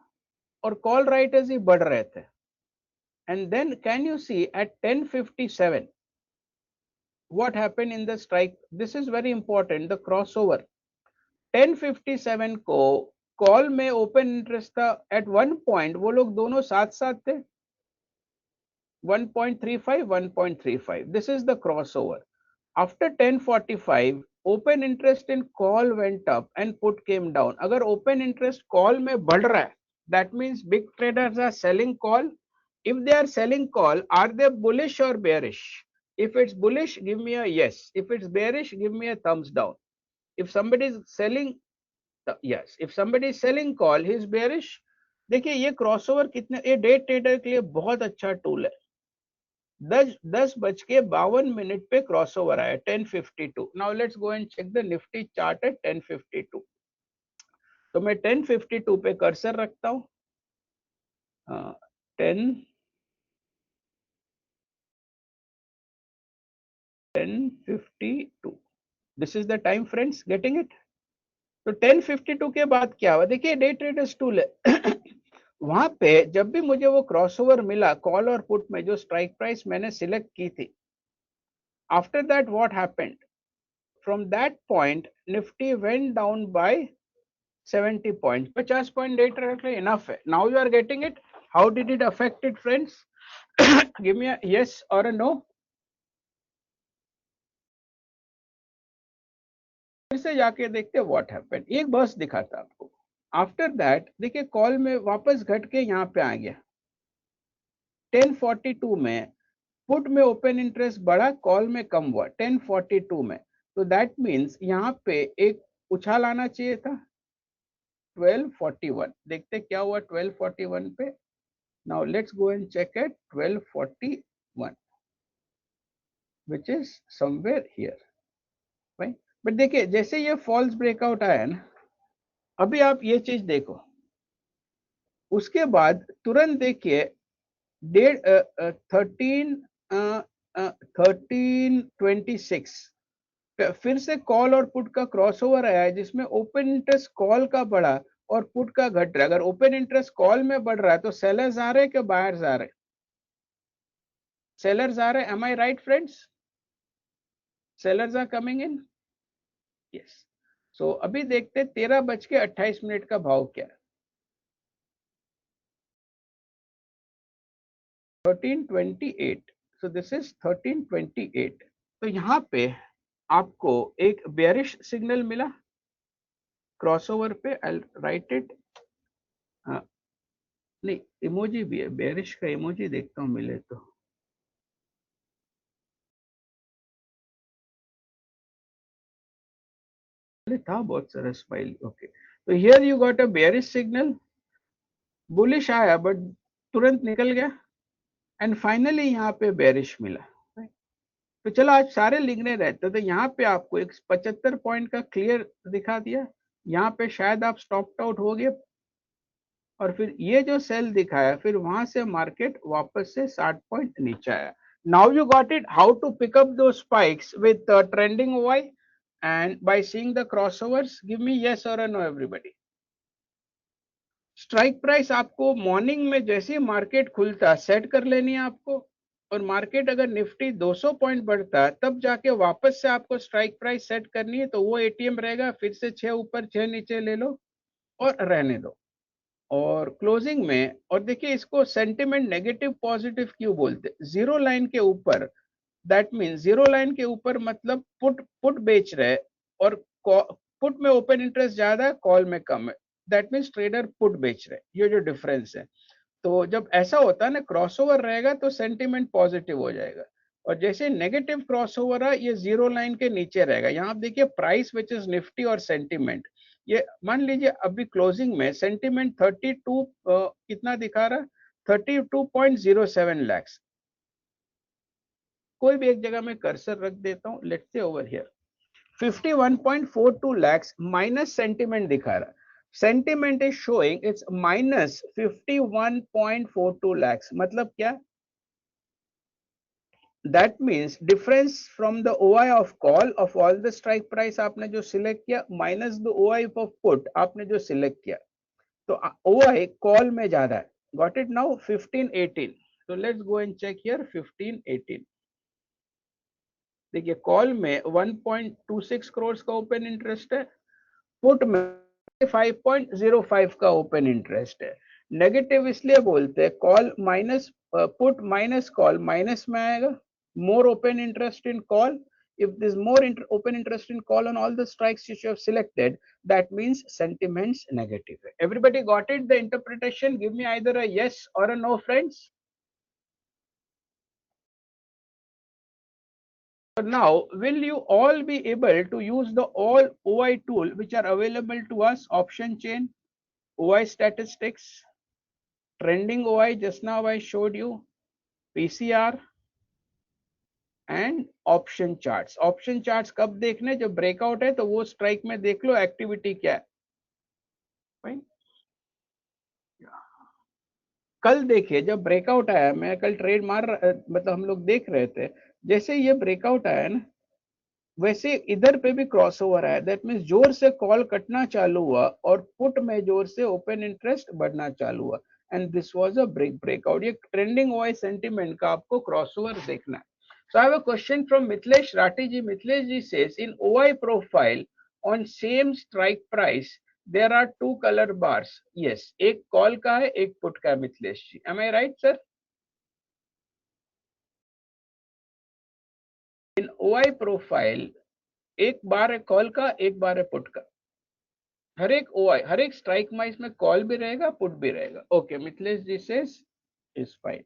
और call writers ही बढ़ रहे थे. And then can you see at 10:57 what happened in the strike? This is very important, the crossover. 10:57 को call में open interest था. Eight one point वो लोग दोनों साथ साथ थे. 1.35, 1.35. This is the crossover. After 10:45 open interest in call went up and put came down. अगर open interest call में बढ़ रहा है, that means big traders are selling call. If they are selling call, are they bullish or bearish? If it's bullish, give me a yes. If it's bearish, give me a thumbs down. If somebody is selling, yes, if somebody is selling call, he is bearish. देखिए ये crossover कितने, ये day trader के लिए बहुत अच्छा tool है। 10:52 पे क्रॉसओवर आया 10:52। Now let's go and check the Nifty chart at 10:52। तो मैं 10:52 पे कर्सर रखता हूं। 10:52 this is the time friends, getting it. तो 10:52 के बाद क्या हुआ, देखिए डे ट्रेडर्स टूल है। वहां पे जब भी मुझे वो क्रॉसओवर मिला कॉल और पुट में, जो स्ट्राइक प्राइस मैंने सिलेक्ट की थी, after that what happened, from that point Nifty went down by 70 point, 50 point day trader enough है। Now you are getting it. How did it affect it friends? Give me a yes or a no. फिर से जाके देखते what happened, एक बस दिखाता आपको। After that देखिए कॉल में वापस घट के यहाँ पे आ गया 10:42 में। पुट में ओपन इंटरेस्ट बढ़ा, कॉल में कम हुआ 10:42 में। तो दैट मीन्स यहाँ पे एक उछाल आना चाहिए था 12:41। देखते क्या हुआ 12:41 पे। Now let's go and check at 12:41 which is somewhere here, right. But देखिए जैसे ये फॉल्स ब्रेकआउट आया ना, अभी आप ये चीज देखो, उसके बाद तुरंत देखिए 13:26 फिर से कॉल और पुट का क्रॉसओवर आया है, जिसमें ओपन इंटरेस्ट कॉल का बढ़ा और पुट का घट रहा है। अगर ओपन इंटरेस्ट कॉल में बढ़ रहा है तो सेलर्स आ रहे हैं कि बायर्स आ रहे हैं? सेलर्स आ रहे हैं। Am I right friends? Sellers are coming in, yes. So अभी देखते 13:28 का भाव क्या है। 13:28। So this is 13:28। तो यहाँ पे आपको एक बेयरिश सिग्नल मिला क्रॉसओवर पे। आई राइट इट। नहीं, इमोजी भी है, बेयरिश का इमोजी देखता हूँ मिले तो। था बहुत सारा स्माइल, ओके। तो here you got a bearish signal, bullish आया बट तुरंत निकल गया, एंड फाइनली यहाँ पे बेयरिश मिला। तो चलो आज सारे लिखने रहते, तो यहाँ पे आपको एक 75 पॉइंट का क्लियर दिखा दिया। यहाँ पे शायद आप स्टॉप आउट हो गए, और फिर ये जो सेल दिखाया, फिर वहां से मार्केट वापस से 60 पॉइंट नीचे आया। Now you got it, how to pick up those spikes with trending why and by seeing the crossovers. Give me yes और नो एवरीबॉडी। स्ट्राइक प्राइस आपको मॉर्निंग में जैसे ही मार्केट खुलता सेट कर लेनी है आपको, और मार्केट अगर निफ्टी 200 पॉइंट बढ़ता है तब जाके वापस से आपको स्ट्राइक प्राइस सेट करनी है। तो वो एटीएम रहेगा, फिर से 6 ऊपर 6 नीचे ले लो और रहने दो। और क्लोजिंग में, और देखिए इसको सेंटिमेंट नेगेटिव पॉजिटिव क्यों बोलते, जीरो लाइन के ऊपर, दैट मीन जीरो लाइन के ऊपर मतलब पुट पुट बेच रहे, और पुट में ओपन इंटरेस्ट ज्यादा है, कॉल में कम है, दैट मीन्स ट्रेडर पुट बेच रहे, ये जो डिफरेंस है। तो जब ऐसा होता है ना, क्रॉसओवर रहेगा तो सेंटिमेंट पॉजिटिव हो जाएगा, और जैसे नेगेटिव क्रॉसओवर है ये जीरो लाइन के नीचे रहेगा। यहाँ आप देखिए प्राइस विच इज निफ्टी और सेंटिमेंट, ये मान लीजिए अभी क्लोजिंग में सेंटिमेंट 32 कितना दिखा रहा, 32.07 लाख। कोई भी एक जगह में कर्सर रख देता हूं, let's say over here 51.42 lakhs minus sentiment दिखा रहा है। Sentiment is showing it's minus 51.42 lakhs, मतलब क्या? That means difference from the OI of call of all the strike price आपने जो सिलेक्ट किया, minus the OI of put आपने जो सिलेक्ट किया, तो ओआई कॉल में ज्यादा है। Got it now 1518। so let's go and check here 1518। देखिए कॉल में 1.26 करोड़ का ओपन इंटरेस्ट है, पुट में 5.05 का ओपन इंटरेस्ट है। नेगेटिव इसलिए बोलते हैं, call minus put minus call minus में आएगा, more open interest in call. If there's more open interest in call on all the strikes which you have selected, that means sentiments negative. Everybody got it, the interpretation? Give me either a yes or a no, friends. So now will you all be able to use the all OI tool which are available to us? Option chain, OI statistics, trending OI, just now I showed you PCR and option charts. Option charts कब देखने, जब breakout है तो वो strike में देख लो activity क्या है. Fine? कल देखिए जब ब्रेकआउट आया, मैं कल ट्रेड मतलब हम लोग देख रहे थे, जैसे ये ब्रेकआउट आया ना, वैसे इधर पे भी क्रॉसओवर आया. दैट मींस जोर से कॉल कटना चालू हुआ और पुट में जोर से ओपन इंटरेस्ट बढ़ना चालू हुआ, and this was a breakout. ये ट्रेंडिंग ओआई सेंटीमेंट का आपको क्रॉसओवर देखना है. So I have a question from Mithilesh Rathi ji. Mithilesh ji says in OI profile on same strike price there are two color bars. Yes, एक call का है, एक put का है. Mithilesh ji, am I right sir? In OI profile एक बार है call का, एक बार है पुट का. हर एक OI, हर एक स्ट्राइक में इसमें कॉल भी रहेगा, पुट भी रहेगा. Okay, Mithilesh ji says is fine.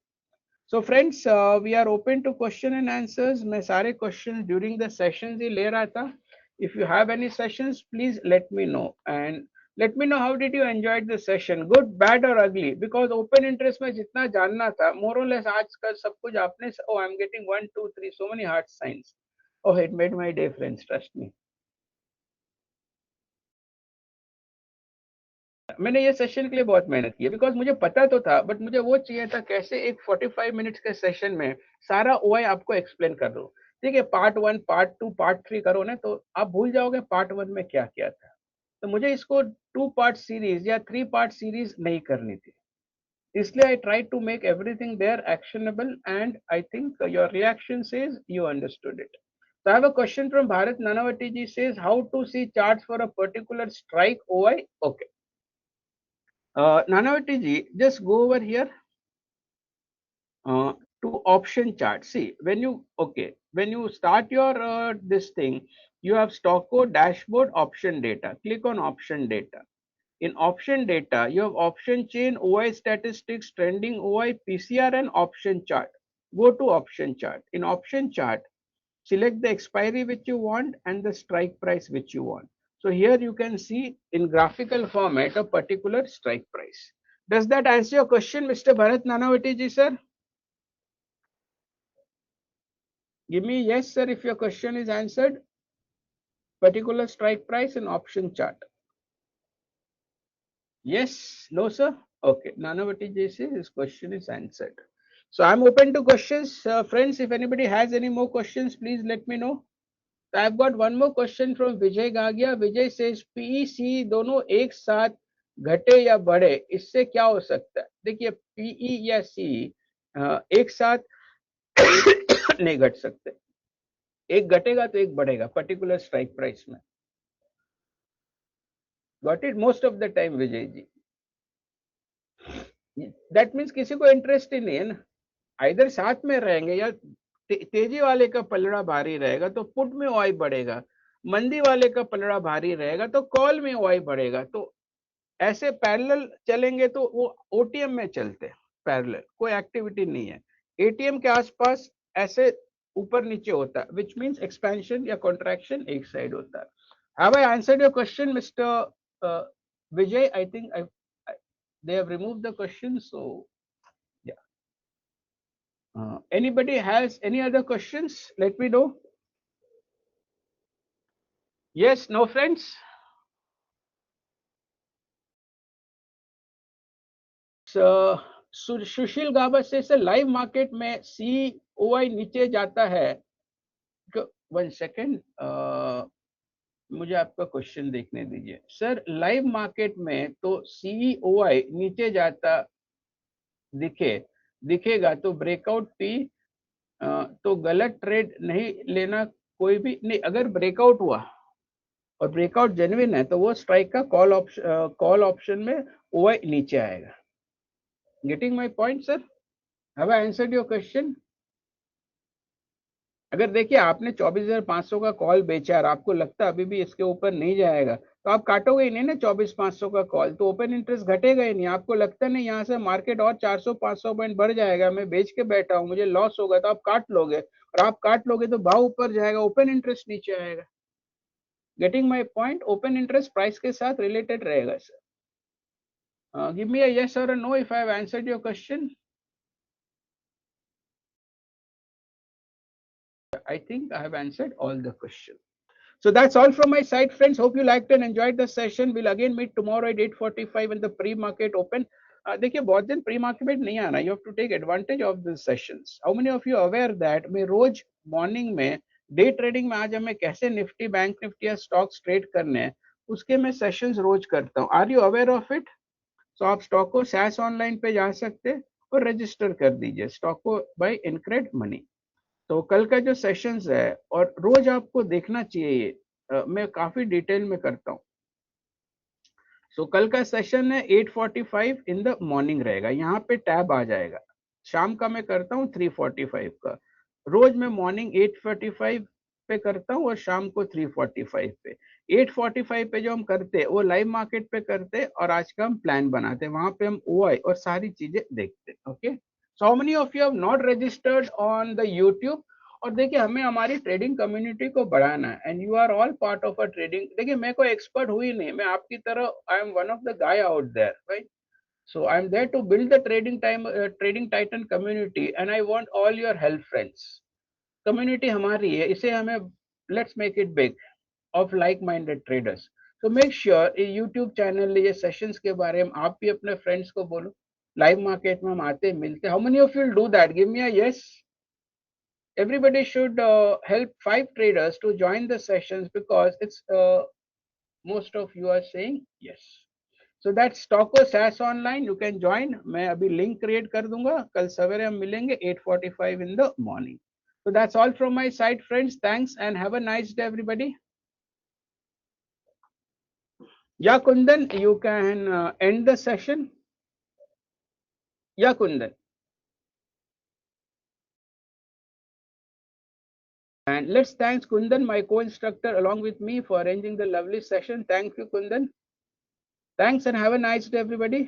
So friends, we are open to question and answers. मैं सारे questions during the sessions ही ले रहा था. If you have any sessions, please let me know, and let me know how did you enjoy the session, good, bad or ugly. Because open interest में जितना जानना था, more or less आज का सब कुछ आपने. Oh, I'm getting 1, 2, 3, so many heart signs. Oh, it made my day, friends. Trust me. मैंने ये सेशन के लिए बहुत मेहनत की है, बिकॉज मुझे पता तो था, बट मुझे वो चाहिए था कैसे एक 45 मिनट्स के सेशन में सारा ओआई आपको एक्सप्लेन कर दूं. ठीक है, पार्ट 1, पार्ट 2, पार्ट 3 करो ना तो आप भूल जाओगे पार्ट 1 में क्या किया था. तो मुझे इसको 2 पार्ट सीरीज या 3 पार्ट सीरीज नहीं करनी थी, इसलिए I try to make everything there actionable, and I think your reaction says you understood it. So I have a question from Bharat Nanavati ji. Says how to see charts for a particular strike OI. Okay. Nanavati ji, just go over here to option chart. See, when you start your this thing, you have stock code, dashboard, option data. Click on option data. In option data, you have option chain, OI statistics, trending OI, PCR, and option chart. Go to option chart. In option chart, select the expiry which you want and the strike price which you want. So here you can see in graphical format a particular strike price. Does that answer your question, Mr. Bharat Nanavati ji, sir? Give me yes, sir, if your question is answered. Particular strike price and option chart. Yes, no, sir. Okay, Nanavati ji says his question is answered. So I'm open to questions, friends. If anybody has any more questions, please let me know. So I've got one more question from Vijay Gagia. Vijay says PE दोनों एक साथ घटे या बढ़े, इससे क्या हो सकता है? देखिए PE या CE एक साथ नहीं घट सकते, एक घटेगा तो एक बढ़ेगा पर्टिकुलर स्ट्राइक प्राइस में. Got it most of the time Vijay ji. That means किसी को इंटरेस्ट ही नहीं है ना, इधर साथ में रहेंगे या तेजी वाले का पलड़ा भारी रहेगा तो पुट में ओआई बढ़ेगा, मंदी वाले का पलड़ा भारी रहेगा तो कॉल में ओआई बढ़ेगा. तो ऐसे पैरेलल चलेंगे तो वो ओटीएम में चलते हैं पैरेलल, कोई एक्टिविटी नहीं है. एटीएम के आसपास ऐसे ऊपर नीचे होता है, विच मीन्स एक्सपेंशन या कॉन्ट्रैक्शन एक साइड होता है. Have I answered your question mister Vijay? I think they have removed the question, so yeah. Anybody has any other questions? Let me know. Yes, no, friends? So सुशील गाबा से live market में COI नीचे जाता है. 1 second, मुझे आपका question देखने दीजिए. Sir live market में तो COI नीचे जाता दिखेगा तो ब्रेकआउट P तो गलत ट्रेड नहीं लेना कोई भी नहीं. अगर ब्रेकआउट हुआ और ब्रेकआउट जेन्युइन है तो वो स्ट्राइक का कॉल ऑप्शन में OI नीचे आएगा. Getting my point sir? Have I answered your question? अगर देखिए आपने 24,500 का कॉल बेचा और आपको लगता है अभी भी इसके ऊपर नहीं जाएगा तो आप काटोगे ही नहीं ना 24,500 का कॉल, तो ओपन इंटरेस्ट घटेगा ही नहीं. आपको लगता नहीं यहाँ से मार्केट और 400-500 पॉइंट बढ़ जाएगा, मैं बेच के बैठा हूँ, मुझे लॉस होगा, तो आप काट लोगे, और आप काट लोगे तो भाव ऊपर जाएगा, ओपन इंटरेस्ट नीचे आएगा. Getting my point? Open interest price के साथ रिलेटेड रहेगा sir. Give me a yes or a no if I have answered your question. I think I have answered all the questions. So that's all from my side, friends. Hope you liked and enjoyed the session. We'll again meet tomorrow at 8:45 when the pre-market open. देखिए बहुत दिन pre market में नहीं आना. You have to take advantage of these sessions. How many of you are aware that मैं रोज morning में day trading में आज हमें कैसे निफ्टी बैंक निफ्टी या स्टॉक्स ट्रेड करने हैं उसके मैं सेशंस रोज करता हूँ. Are you aware of it? So आप स्टॉक को सैस ऑनलाइन पे जा सकते हैं और रजिस्टर कर दीजिए स्टॉक को बाय इनक्रेड मनी. तो कल का जो सेशंस है और रोज आपको देखना चाहिए ये मैं काफी डिटेल में करता हूँ. सो कल का सेशन है 8:45 इन द मॉर्निंग रहेगा. यहाँ पे टैब आ जाएगा. शाम का मैं करता हूँ 3:45 का. रोज मैं मॉर्निंग 8:45 पे करता हूँ और शाम को 3:45 पे. 8:45 पे जो हम करते हैं वो लाइव मार्केट पे करते हैं और आज का हम प्लान बनाते हैं. वहां पे हम ओआई और सारी चीजें देखते हैं. Okay. So how many of you have not registered on the YouTube? और देखिए हमें हमारी ट्रेडिंग कम्युनिटी को बढ़ाना है and you are all part of a trading. देखिए मैं कोई एक्सपर्ट हुई नहीं. मैं आपकी तरह I am one of the guy out there right. So I'm there to build the trading titan community and I want all your help friends. Community हमारी है इसे हमें let's make it big of like-minded traders. So make sure ये YouTube channel ये sessions के बारे में आप भी अपने फ्रेंड्स को बोलो. लाइव मार्केट में हम आते मिलते. How many of you will do that? Give me a yes. Everybody should help 5 traders to join the sessions because it's most of you are saying yes. So that's Stocko SaaS online. You can join. मैं अभी link create कर दूंगा. कल सवेरे हम मिलेंगे 8:45 in the morning. So that's all from my side, friends. Thanks and have a nice day, everybody. Yeah, Kundan, you can end the session. Yeah, Kundan. And let's thank Kundan, my co-instructor, along with me for arranging the lovely session. Thank you, Kundan. Thanks and have a nice day, everybody.